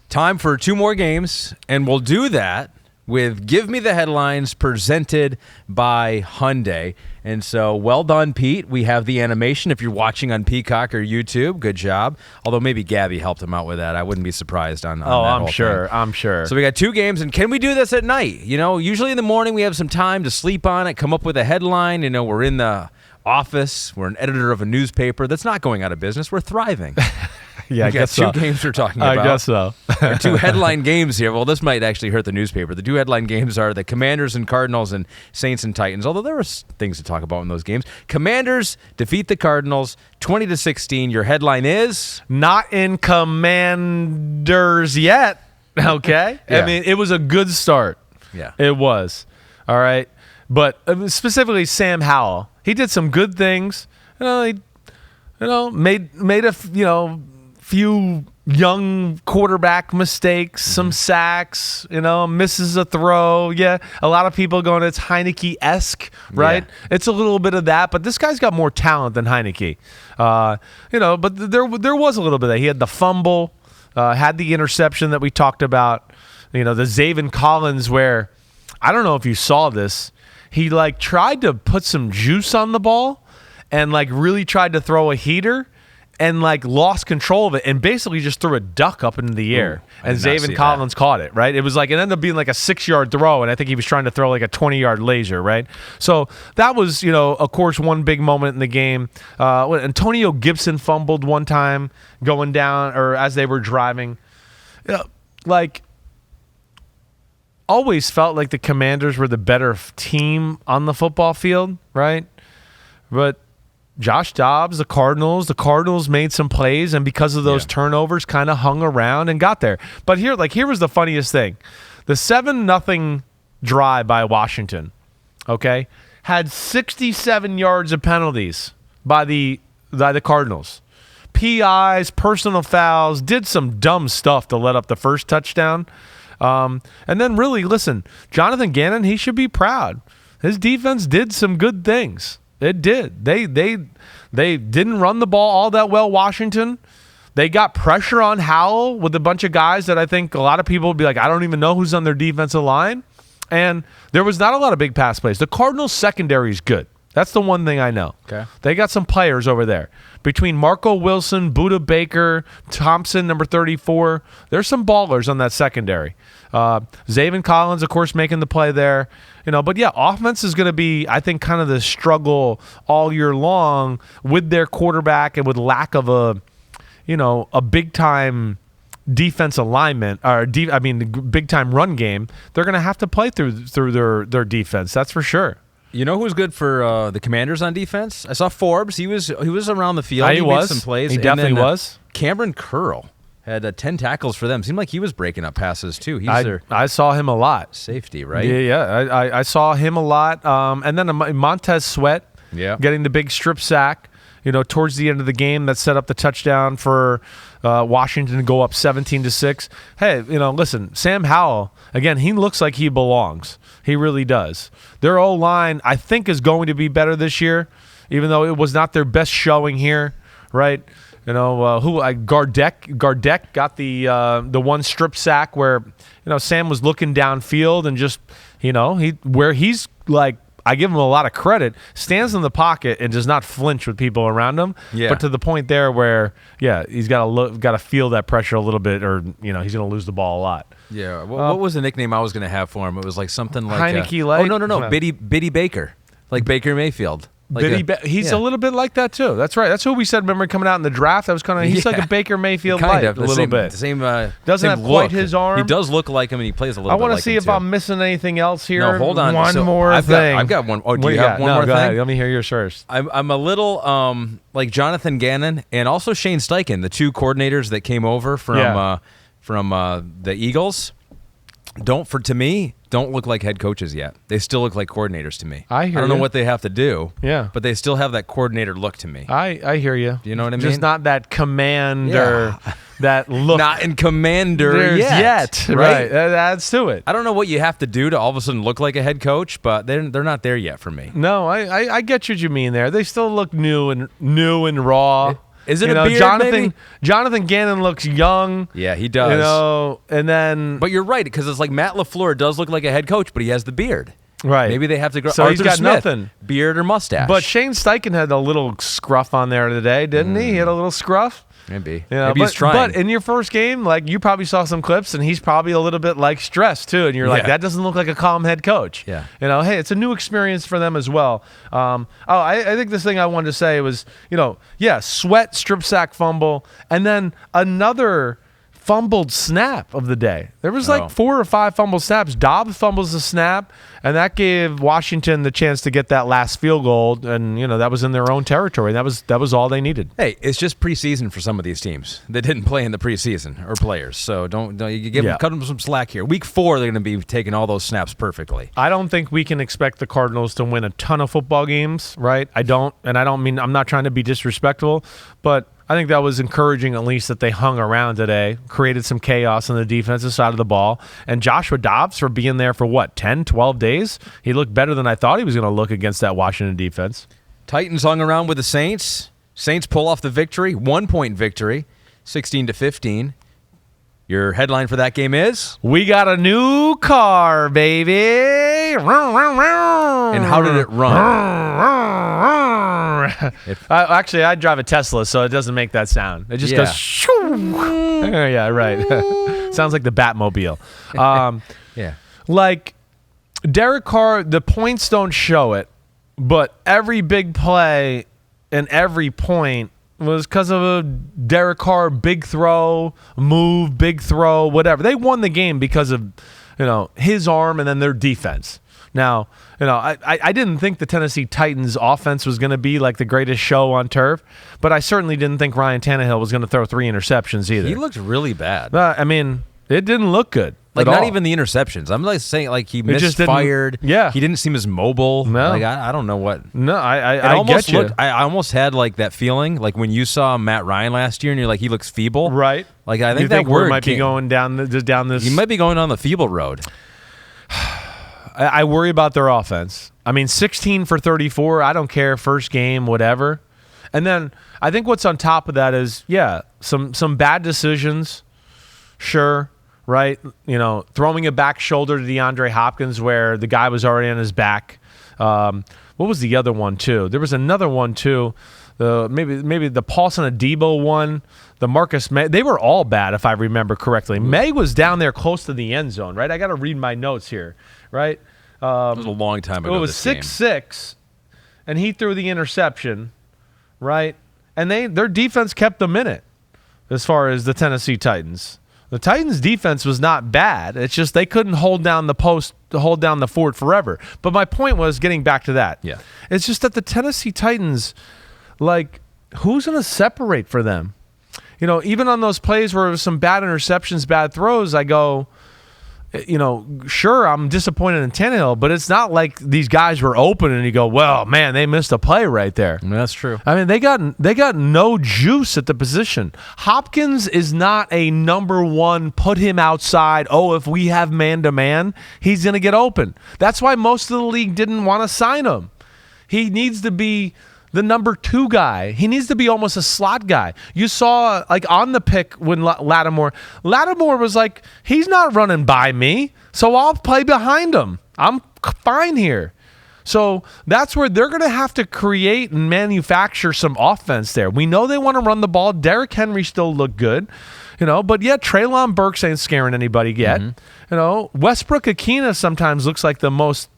C: Time for 2 more games, and we'll do that with Give Me the Headlines, presented by Hyundai. And so, well done, Pete. We have the animation. If you're watching on Peacock or YouTube, good job. Although maybe Gabby helped him out with that. I wouldn't be surprised on that
B: I'm
C: whole
B: sure.
C: thing.
B: I'm sure.
C: So we got 2 games, and can we do this at night? You know, usually in the morning we have some time to sleep on it, come up with a headline. You know, we're in the office. We're an editor of a newspaper that's not going out of business. We're thriving.
B: Yeah, I guess so.
C: 2 games we're talking about.
B: I guess so.
C: There are 2 headline games here. Well, this might actually hurt the newspaper. The 2 headline games are the Commanders and Cardinals and Saints and Titans, although there were things to talk about in those games. Commanders defeat the Cardinals 20-16. Your headline is?
B: Not in Commanders yet, okay?
C: Yeah.
B: I mean, it was a good start.
C: Yeah.
B: It was. All right? But specifically Sam Howell. He did some good things. Made a few young quarterback mistakes, some sacks, misses a throw. Yeah, a lot of people going, it's Heineke-esque, right?
C: Yeah.
B: It's a little bit of that, but this guy's got more talent than Heineke. But there was a little bit of that. He had the fumble, had the interception that we talked about, the Zaven Collins where, I don't know if you saw this, he like tried to put some juice on the ball and like really tried to throw a heater and like lost control of it and basically just threw a duck up into the air. And Zaven Collins caught it, right? It was like, it ended up being like a 6-yard throw, and I think he was trying to throw like a 20-yard laser, right? So that was, of course, one big moment in the game. Antonio Gibson fumbled one time going down or as they were driving. Like, always felt like the Commanders were the better team on the football field, right? But Josh Dobbs, the Cardinals made some plays, and because of those turnovers, kind of hung around and got there. But here was the funniest thing. The 7-0 drive by Washington, okay, had 67 yards of penalties by the Cardinals. PIs, personal fouls, did some dumb stuff to let up the first touchdown. And then really, listen, Jonathan Gannon, he should be proud. His defense did some good things. It did. They didn't run the ball all that well, Washington. They got pressure on Howell with a bunch of guys that I think a lot of people would be like, I don't even know who's on their defensive line. And there was not a lot of big pass plays. The Cardinals' secondary is good. That's the one thing I know. Okay. They got some players over there. Between Marco Wilson, Budda Baker, Thompson, number 34, there's some ballers on that secondary. Zaven Collins, of course, making the play there. But yeah, offense is going to be, I think, kind of the struggle all year long with their quarterback and with lack of a big-time defense alignment, or big-time run game. They're going to have to play through their defense, that's for sure.
C: You know who's good for the Commanders on defense? I saw Forbes. He was around the field.
B: He
C: made some plays.
B: He definitely was.
C: Cameron Curl had 10 tackles for them. Seemed like he was breaking up passes too.
B: I saw him a lot.
C: Safety, right?
B: Yeah. I saw him a lot. And then Montez Sweat getting the big strip sack, towards the end of the game that set up the touchdown for Washington to go up 17-6. Hey, listen, Sam Howell, again, he looks like he belongs. He really does. Their O-line, I think, is going to be better this year, even though it was not their best showing here, right? Gardeck got the one strip sack where, Sam was looking downfield and just, where he's like, I give him a lot of credit, stands in the pocket and does not flinch with people around him. Yeah. But to the point there where, he's got to feel that pressure a little bit, or he's going to lose the ball a lot.
C: Yeah. What was the nickname I was going to have for him? It was like something like
B: Heineke-like.
C: Oh no, Bitty Baker, like Baker Mayfield.
B: He's a little bit like that too. That's right. That's who we said. Remember coming out in the draft? That was kind of he's like a Baker Mayfield light, a little bit.
C: The same.
B: Doesn't have quite his arm.
C: He does look like him, and he plays a little.
B: I
C: want
B: to see if I'm missing anything else here.
C: No, hold on.
B: One more thing.
C: I've got one. Oh, do you have one more thing?
B: Go ahead. Let me hear yours first.
C: I'm a little like Jonathan Gannon and also Shane Steichen, the two coordinators that came over from the Eagles. To me, don't look like head coaches yet. They still look like coordinators to me.
B: I
C: don't know what they have to do.
B: Yeah.
C: But they still have that coordinator look to me.
B: I hear you.
C: Do you know what I mean?
B: Just not that commander, that look.
C: Not in commander
B: yet. Right. That adds to it.
C: I don't know what you have to do to all of a sudden look like a head coach, but they're not there yet for me.
B: No, I get what you mean there. They still look new and raw.
C: Is it a beard, maybe?
B: Jonathan Gannon looks young.
C: Yeah, he does.
B: And then...
C: But you're right, because it's like Matt LaFleur does look like a head coach, but he has the beard.
B: Right.
C: Maybe they have to grow.
B: So
C: Arthur
B: he's got
C: Smith,
B: nothing.
C: Beard or mustache.
B: But Shane Steichen had a little scruff on there today, didn't he? He had a little scruff.
C: Maybe. Maybe he's trying.
B: But in your first game, like, you probably saw some clips, and he's probably a little bit like stressed too. And you're like, that doesn't look like a calm head coach.
C: Yeah.
B: Hey, it's a new experience for them as well. I think this thing I wanted to say was, Sweat, strip sack, fumble, and then another fumbled snap of the day. There was like 4 or 5 fumbled snaps. Dobbs fumbles the snap, and that gave Washington the chance to get that last field goal, and that was in their own territory. That was all they needed.
C: Hey, it's just preseason for some of these teams that didn't play in the preseason, or players. So don't you cut them some slack here. Week 4, they're going to be taking all those snaps perfectly.
B: I don't think we can expect the Cardinals to win a ton of football games, right? I don't mean, I'm not trying to be disrespectful, but I think that was encouraging, at least, that they hung around today, created some chaos on the defensive side of the ball. And Joshua Dobbs, for being there for, 10, 12 days, he looked better than I thought he was going to look against that Washington defense.
C: Titans hung around with the Saints. Saints pull off the victory, 1-point victory, 16-15. Your headline for that game is?
B: We got a new car, baby.
C: And how did it run?
B: Actually, I drive a Tesla, so it doesn't make that sound. It just goes shoo. Yeah, right. Sounds like the Batmobile.
C: Yeah.
B: Like, Derek Carr, the points don't show it, but every big play and every point was because of a Derek Carr big throw, move, big throw, whatever. They won the game because of, his arm and then their defense. Now, I didn't think the Tennessee Titans offense was going to be like the greatest show on turf, but I certainly didn't think Ryan Tannehill was going to throw 3 interceptions either.
C: He looked really bad.
B: It didn't look good.
C: Like, not even the interceptions. I'm like saying, like, he misfired.
B: Yeah.
C: He didn't seem as mobile.
B: No.
C: Like, I don't know what.
B: No, I get you.
C: I almost had, like, that feeling, like, when you saw Matt Ryan last year and you're like, he looks feeble.
B: Right.
C: Like, I think
B: you
C: that
B: think
C: word
B: might be going down this.
C: He might be going on the feeble road.
B: I worry about their offense. 16 for 34. I don't care. First game, whatever. And then I think what's on top of that is, some bad decisions. Sure. Right? Throwing a back shoulder to DeAndre Hopkins where the guy was already on his back. What was the other one, too? There was another one, too. Maybe the Paulson Adebo one, the Marcus May. They were all bad, if I remember correctly. May was down there close to the end zone, right? I got to read my notes here, right?
C: It was a long time ago.
B: It was 6-6, and he threw the interception, right? And their defense kept them in it as far as the Tennessee Titans. The Titans' defense was not bad. It's just they couldn't hold down the post, hold down the fort forever. But my point was, getting back to that, it's just that the Tennessee Titans, like, who's going to separate for them? Even on those plays where it was some bad interceptions, bad throws, I go, sure, I'm disappointed in Tannehill, but it's not like these guys were open and you go, well, man, they missed a play right there.
C: That's true.
B: They got no juice at the position. Hopkins is not a number one, put him outside. Oh, if we have man-to-man, he's going to get open. That's why most of the league didn't want to sign him. He needs to be the number 2 guy. He needs to be almost a slot guy. You saw, like, on the pick when Lattimore was like, he's not running by me, so I'll play behind him. I'm fine here. So that's where they're going to have to create and manufacture some offense there. We know they want to run the ball. Derrick Henry still looked good, but Treylon Burks ain't scaring anybody yet. Westbrook Akina sometimes looks like the most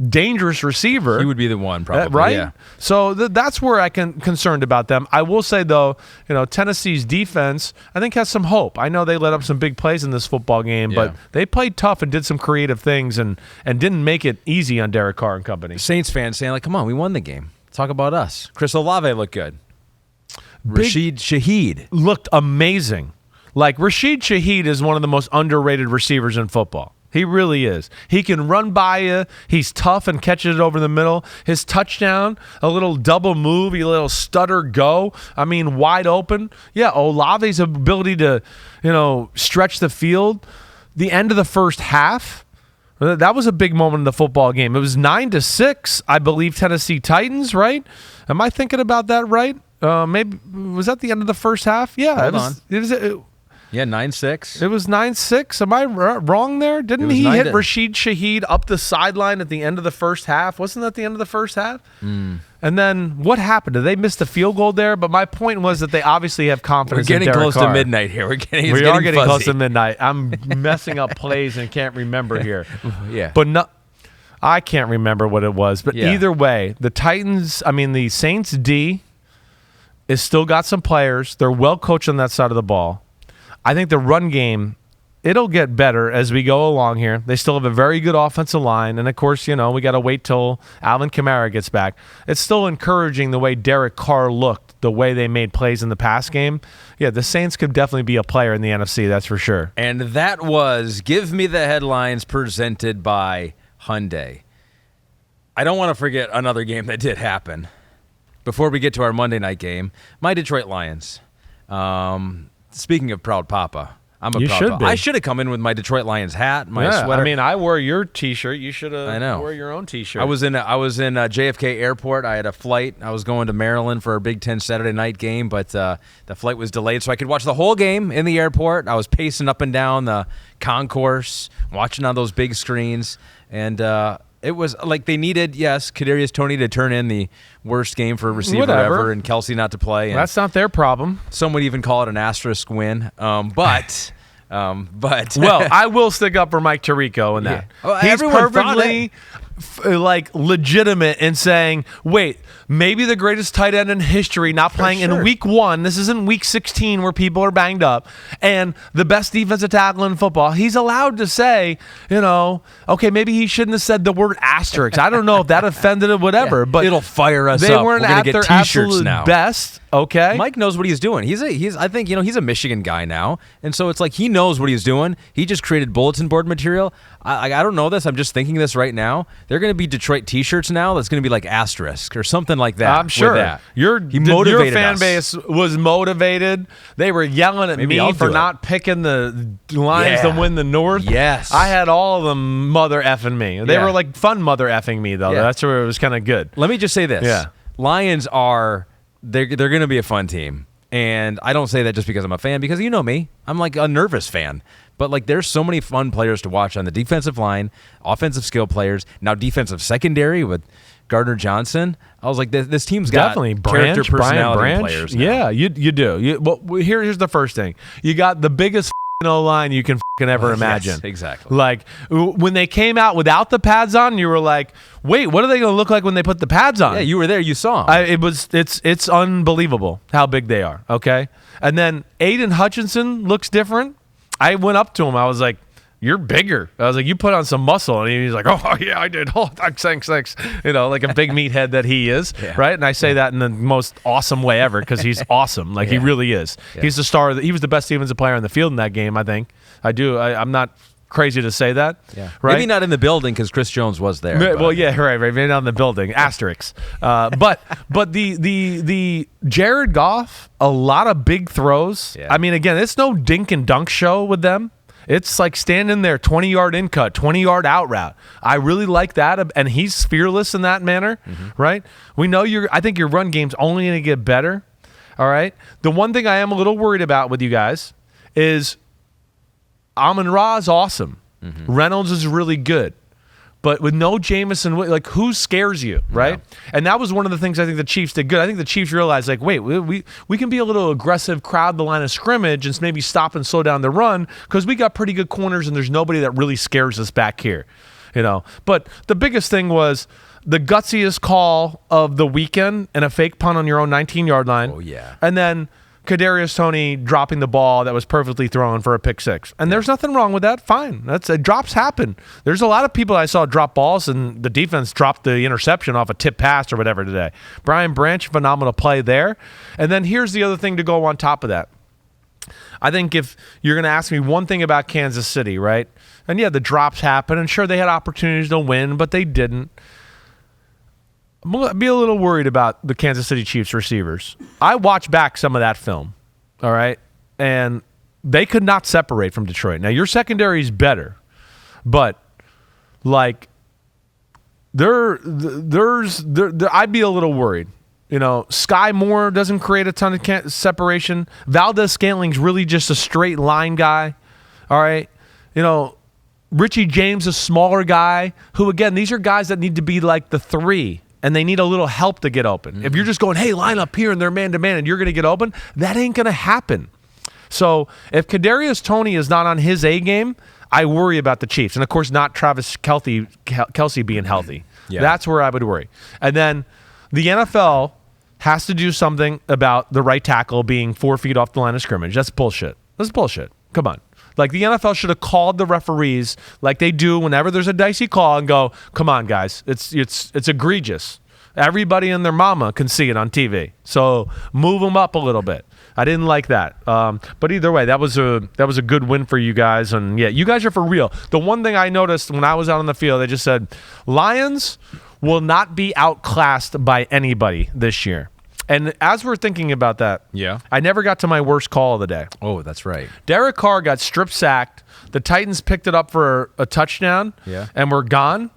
B: dangerous receiver.
C: He would be the one, probably.
B: Right?
C: Yeah.
B: So that's where I can concerned about them. I will say, though, Tennessee's defense, I think, has some hope. I know they let up some big plays in this football game, but they played tough and did some creative things and didn't make it easy on Derek Carr and company.
C: Saints fans saying, like, come on, we won the game. Talk about us. Chris Olave looked good. Rashid Shaheed
B: looked amazing. Like, Rashid Shaheed is one of the most underrated receivers in football. He really is. He can run by you. He's tough and catches it over the middle. His touchdown, a little double move, a little stutter go. Wide open. Yeah, Olave's ability to, stretch the field. The end of the first half, that was a big moment in the football game. It was 9-6, I believe, Tennessee Titans, right? Am I thinking about that right? Maybe was that the end of the first half? Yeah.
C: Hold on. Yeah, 9-6.
B: It was 9-6. Am I wrong there? Didn't he hit Rashid Shaheed up the sideline at the end of the first half? Wasn't that the end of the first half? And then what happened? Did they miss the field goal there? But my point was that they obviously have confidence in Derek Carr.
C: We're getting close to midnight here.
B: We are getting close to midnight. I'm messing up plays and can't remember here.
C: Yeah.
B: But I can't remember what it was. But either way, the the Saints D is still got some players. They're well coached on that side of the ball. I think the run game, it'll get better as we go along here. They still have a very good offensive line. And, of course, we got to wait till Alvin Kamara gets back. It's still encouraging the way Derek Carr looked, the way they made plays in the pass game. Yeah, the Saints could definitely be a player in the NFC, that's for sure.
C: And that was Give Me the Headlines presented by Hyundai. I don't want to forget another game that did happen. Before we get to our Monday night game, my Detroit Lions. Speaking of proud papa,
B: You should be.
C: I should have come in with my Detroit Lions hat, my sweater.
B: I mean, I wore your T-shirt. You should have wore your own T-shirt.
C: I was in JFK Airport. I had a flight. I was going to Maryland for a Big Ten Saturday night game, but the flight was delayed, so I could watch the whole game in the airport. I was pacing up and down the concourse, watching on those big screens, and it was like they needed, Kadarius Toney to turn in the worst game for a receiver ever, and Kelsey not to play. And
B: that's not their problem.
C: some would even call it an asterisk win. But
B: well, I will stick up for Mike Tirico in that.
C: Yeah. Well,
B: he's
C: everyone
B: perfectly legitimate in saying, wait, maybe the greatest tight end in history not playing in week 1. This isn't week 16 where people are banged up, and the best defensive tackle in football. He's allowed to say, okay, maybe he shouldn't have said the word asterisk. I don't know if that offended him, whatever, but
C: it'll fire us
B: they
C: up.
B: weren't
C: We're gonna
B: at
C: get
B: their
C: T-shirts
B: absolute
C: now.
B: best. Okay,
C: Mike knows what he's doing. I think he's a Michigan guy now, and so it's like he knows what he's doing. He just created bulletin board material. I don't know this. I'm just thinking this right now. They're going to be Detroit T-shirts now. That's going to be like asterisk or something like that.
B: I'm sure. Your fan
C: us.
B: base was motivated. They were yelling at me for not picking the Lions to win the North.
C: Yes.
B: I had all of them mother effing me. They were like fun mother effing me, though.
C: Yeah.
B: That's where it was kind of good.
C: Let me just say this.
B: Yeah.
C: Lions they're going to be a fun team. And I don't say that just because I'm a fan, because you know me. I'm like a nervous fan. But like there's so many fun players to watch on the defensive line, offensive skill players, now defensive secondary with Gardner Johnson. I was like, this team's got
B: definitely
C: character, personality players now.
B: Yeah, you do. Here's the first thing. You got the biggest O-line you can ever imagine.
C: Yes, exactly.
B: Like when they came out without the pads on, you were like, wait, what are they going to look like when they put the pads on?
C: Yeah, you were there. You saw them.
B: It's unbelievable how big they are. Okay, and then Aiden Hutchinson looks different. I went up to him. I was like, you're bigger. I was like, you put on some muscle. And he's like, oh, yeah, I did. Oh, thanks. Like a big meathead that he is, right? And I say that in the most awesome way ever because he's awesome. Like, he really is. Yeah. He's the star. He was the best defensive player on the field in that game, I think. I'm not crazy to say that. Yeah. Right?
C: Maybe not in the building because Chris Jones was there.
B: Well, yeah, right. Maybe not in the building. Asterisks. But the Jared Goff, a lot of big throws. Yeah. I mean, again, it's no dink and dunk show with them. It's like standing there, 20-yard in cut, 20-yard out route. I really like that, and he's fearless in that manner, right? We know I think your run game's only going to get better, all right? The one thing I am a little worried about with you guys is Amon-Ra is awesome. Reynolds is really good. But with no Jameson, like, who scares you, right? Yeah. And that was one of the things I think the Chiefs did good. I think the Chiefs realized, like, wait, we can be a little aggressive, crowd the line of scrimmage, and maybe stop and slow down the run because we got pretty good corners and there's nobody that really scares us back here, But the biggest thing was the gutsiest call of the weekend and a fake punt on your own 19-yard line.
C: Oh, yeah.
B: And then Kadarius Toney dropping the ball that was perfectly thrown for a pick six. And there's nothing wrong with that. Fine. Drops happen. There's a lot of people I saw drop balls, and the defense dropped the interception off a tip pass or whatever today. Brian Branch, phenomenal play there. And then here's the other thing to go on top of that. I think if you're going to ask me one thing about Kansas City, right? And yeah, the drops happen, and sure, they had opportunities to win, but they didn't. I'm going to be a little worried about the Kansas City Chiefs receivers. I watched back some of that film, all right? And they could not separate from Detroit. Now, your secondary is better, but, like, I'd be a little worried. Sky Moore doesn't create a ton of separation. Valdez-Scantling's really just a straight line guy, all right? Richie James, a smaller guy who, again, these are guys that need to be like the 3. And they need a little help to get open. If you're just going, hey, line up here and they're man-to-man and you're going to get open, that ain't going to happen. So if Kadarius Toney is not on his A game, I worry about the Chiefs. And, of course, not Travis Kelce being healthy. Yeah. That's where I would worry. And then the NFL has to do something about the right tackle being 4 feet off the line of scrimmage. That's bullshit. Come on. Like, the NFL should have called the referees like they do whenever there's a dicey call and go, come on, guys, it's egregious. Everybody and their mama can see it on TV. So move them up a little bit. I didn't like that. But either way, that was a good win for you guys. And, yeah, you guys are for real. The one thing I noticed when I was out on the field, they just said, Lions will not be outclassed by anybody this year. And as we're thinking about that,
C: Yeah.
B: I never got to my worst call of the day.
C: Oh, that's right.
B: Derek Carr got strip sacked. The Titans picked it up for a touchdown, and we're gone.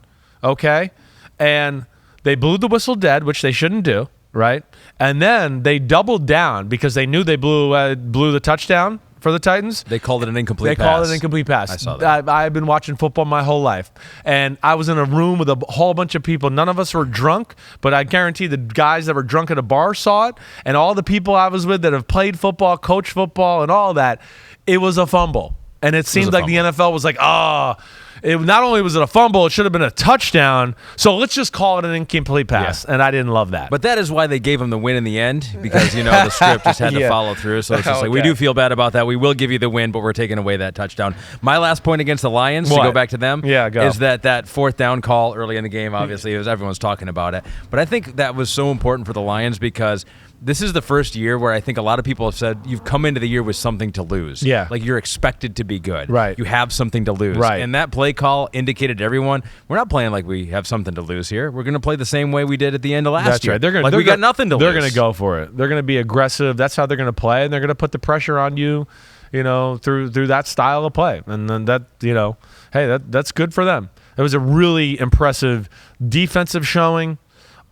B: Okay, and they blew the whistle dead, which they shouldn't do, right? And then they doubled down because they knew they blew the touchdown for the Titans.
C: They called it an incomplete pass.
B: They called it an incomplete pass.
C: I saw that.
B: I've been watching football my whole life, and I was in a room with a whole bunch of people. None of us were drunk, but I guarantee the guys that were drunk at a bar saw it, and all the people I was with that have played football, coached football, and all that, it was a fumble. And it seemed like the NFL was like, not only was it a fumble, it should have been a touchdown. So let's just call it an incomplete pass. Yeah. And I didn't love that.
C: But that is why they gave him the win in the end, because, the script just had to follow through. So it's just like, we do feel bad about that. We will give you the win, but we're taking away that touchdown. My last point against the Lions, to go back to them, is that fourth down call early in the game, obviously, everyone's talking about it. But I think that was so important for the Lions because this is the first year where I think a lot of people have said you've come into the year with something to lose.
B: Yeah.
C: Like you're expected to be good.
B: Right.
C: You have something to lose.
B: Right.
C: And that play call indicated to everyone, we're not playing like we have something to lose here. We're going to play the same way we did at the end of last year.
B: That's right.
C: We got nothing to lose.
B: They're going to go for it. They're going to be aggressive. That's how they're going to play, and they're going to put the pressure on you, through that style of play. And then that's good for them. It was a really impressive defensive showing.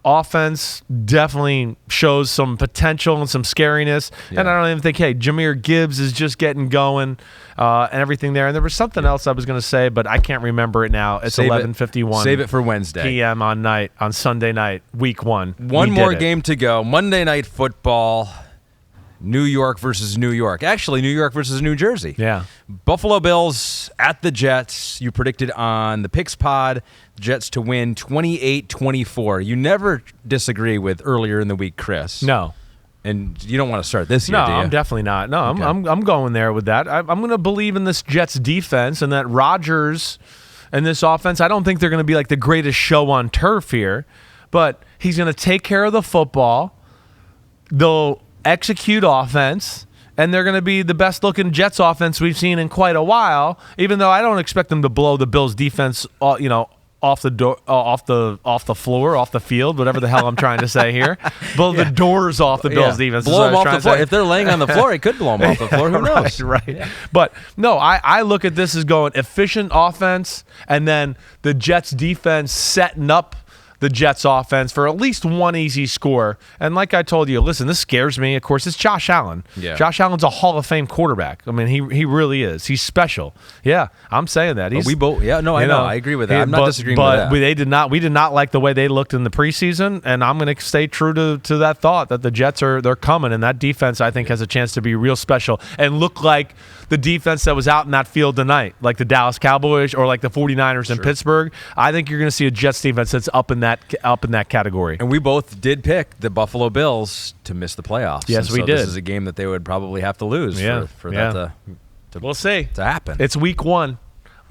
B: Offense definitely shows some potential and some scariness. Yeah. And I don't even think, Jahmyr Gibbs is just getting going and everything there. And there was something else I was going to say, but I can't remember it now. It's 11:51.
C: Save it for Wednesday.
B: PM on Sunday night, week 1.
C: One more game to go. Monday Night Football. New York versus New York. Actually, New York versus New Jersey.
B: Yeah.
C: Buffalo Bills at the Jets. You predicted on the Picks Pod, Jets to win 28-24. You never disagree with earlier in the week, Chris.
B: No.
C: And you don't want to start this year, do you?
B: No, I'm definitely not. No, okay. I'm going there with that. I'm going to believe in this Jets defense and that Rodgers and this offense. I don't think they're going to be like the greatest show on turf here, but he's going to take care of the football. They'll execute offense, and they're going to be the best looking Jets offense we've seen in quite a while, even though I don't expect them to blow the Bills defense off the floor, off the field, whatever the hell I'm trying to say here. Blow the doors off the Bills defense.
C: Blow them off the floor. If they're laying on the floor, it could blow them off the floor. Who knows?
B: Right. Yeah. But no, I look at this as going efficient offense, and then the Jets defense setting up the Jets offense for at least one easy score. And like I told you, listen, this scares me. Of course, it's Josh Allen. Yeah. Josh Allen's a Hall of Fame quarterback. I mean, he really is. He's special. Yeah, I'm saying that.
C: We both. Yeah, no, I know. I agree with that. I'm not disagreeing with that.
B: But we did not like the way they looked in the preseason, and I'm going to stay true to that thought that the Jets they're coming, and that defense I think has a chance to be real special and look like the defense that was out in that field tonight, like the Dallas Cowboys or like the 49ers in Pittsburgh. I think you're going to see a Jets defense that's up in that category.
C: And we both did pick the Buffalo Bills to miss the playoffs.
B: Yes, we did.
C: This is a game that they would probably have to lose for that to
B: we'll see.
C: To happen.
B: It's week 1.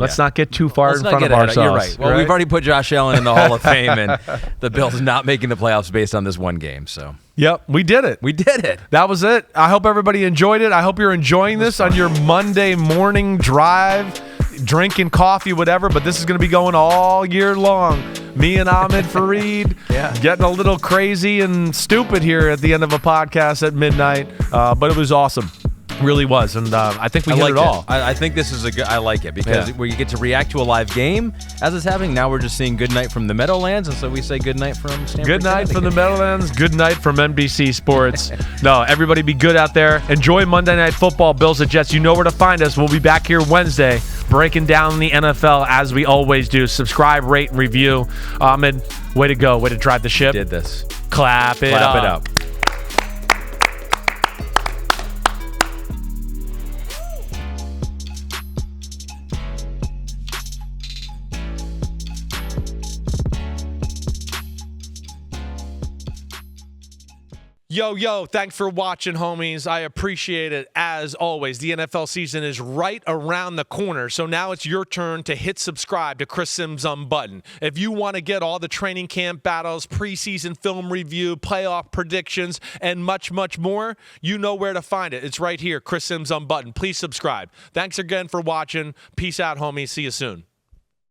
B: Let's not get too far in front of ourselves.
C: You're right. Well, we've already put Josh Allen in the Hall of Fame, and the Bills not making the playoffs based on this one game. So.
B: Yep, we did it.
C: We did it.
B: That was it. I hope everybody enjoyed it. I hope you're enjoying this on your Monday morning drive, drinking coffee, whatever. But this is going to be going all year long. Me and Ahmed Fareed getting a little crazy and stupid here at the end of a podcast at midnight. But it was awesome. Really was, and I think we hit it all.
C: I think this is I like it because where you get to react to a live game as it's happening. Now we're just seeing good night from the Meadowlands, and so we say good night from Stanford.
B: Good night from the Meadowlands. Good night from NBC Sports. No, everybody be good out there. Enjoy Monday Night Football, Bills and Jets. You know where to find us. We'll be back here Wednesday, breaking down the NFL as we always do. Subscribe, rate, and review. Ahmed, way to go. Way to drive the ship.
C: Did this.
B: Clap it up. Yo, thanks for watching, homies. I appreciate it as always. The NFL season is right around the corner, so now it's your turn to hit subscribe to Chris Simms Unbuttoned. If you want to get all the training camp battles, preseason film review, playoff predictions, and much, much more, you know where to find it. It's right here, Chris Simms Unbuttoned. Please subscribe. Thanks again for watching. Peace out, homies. See you soon.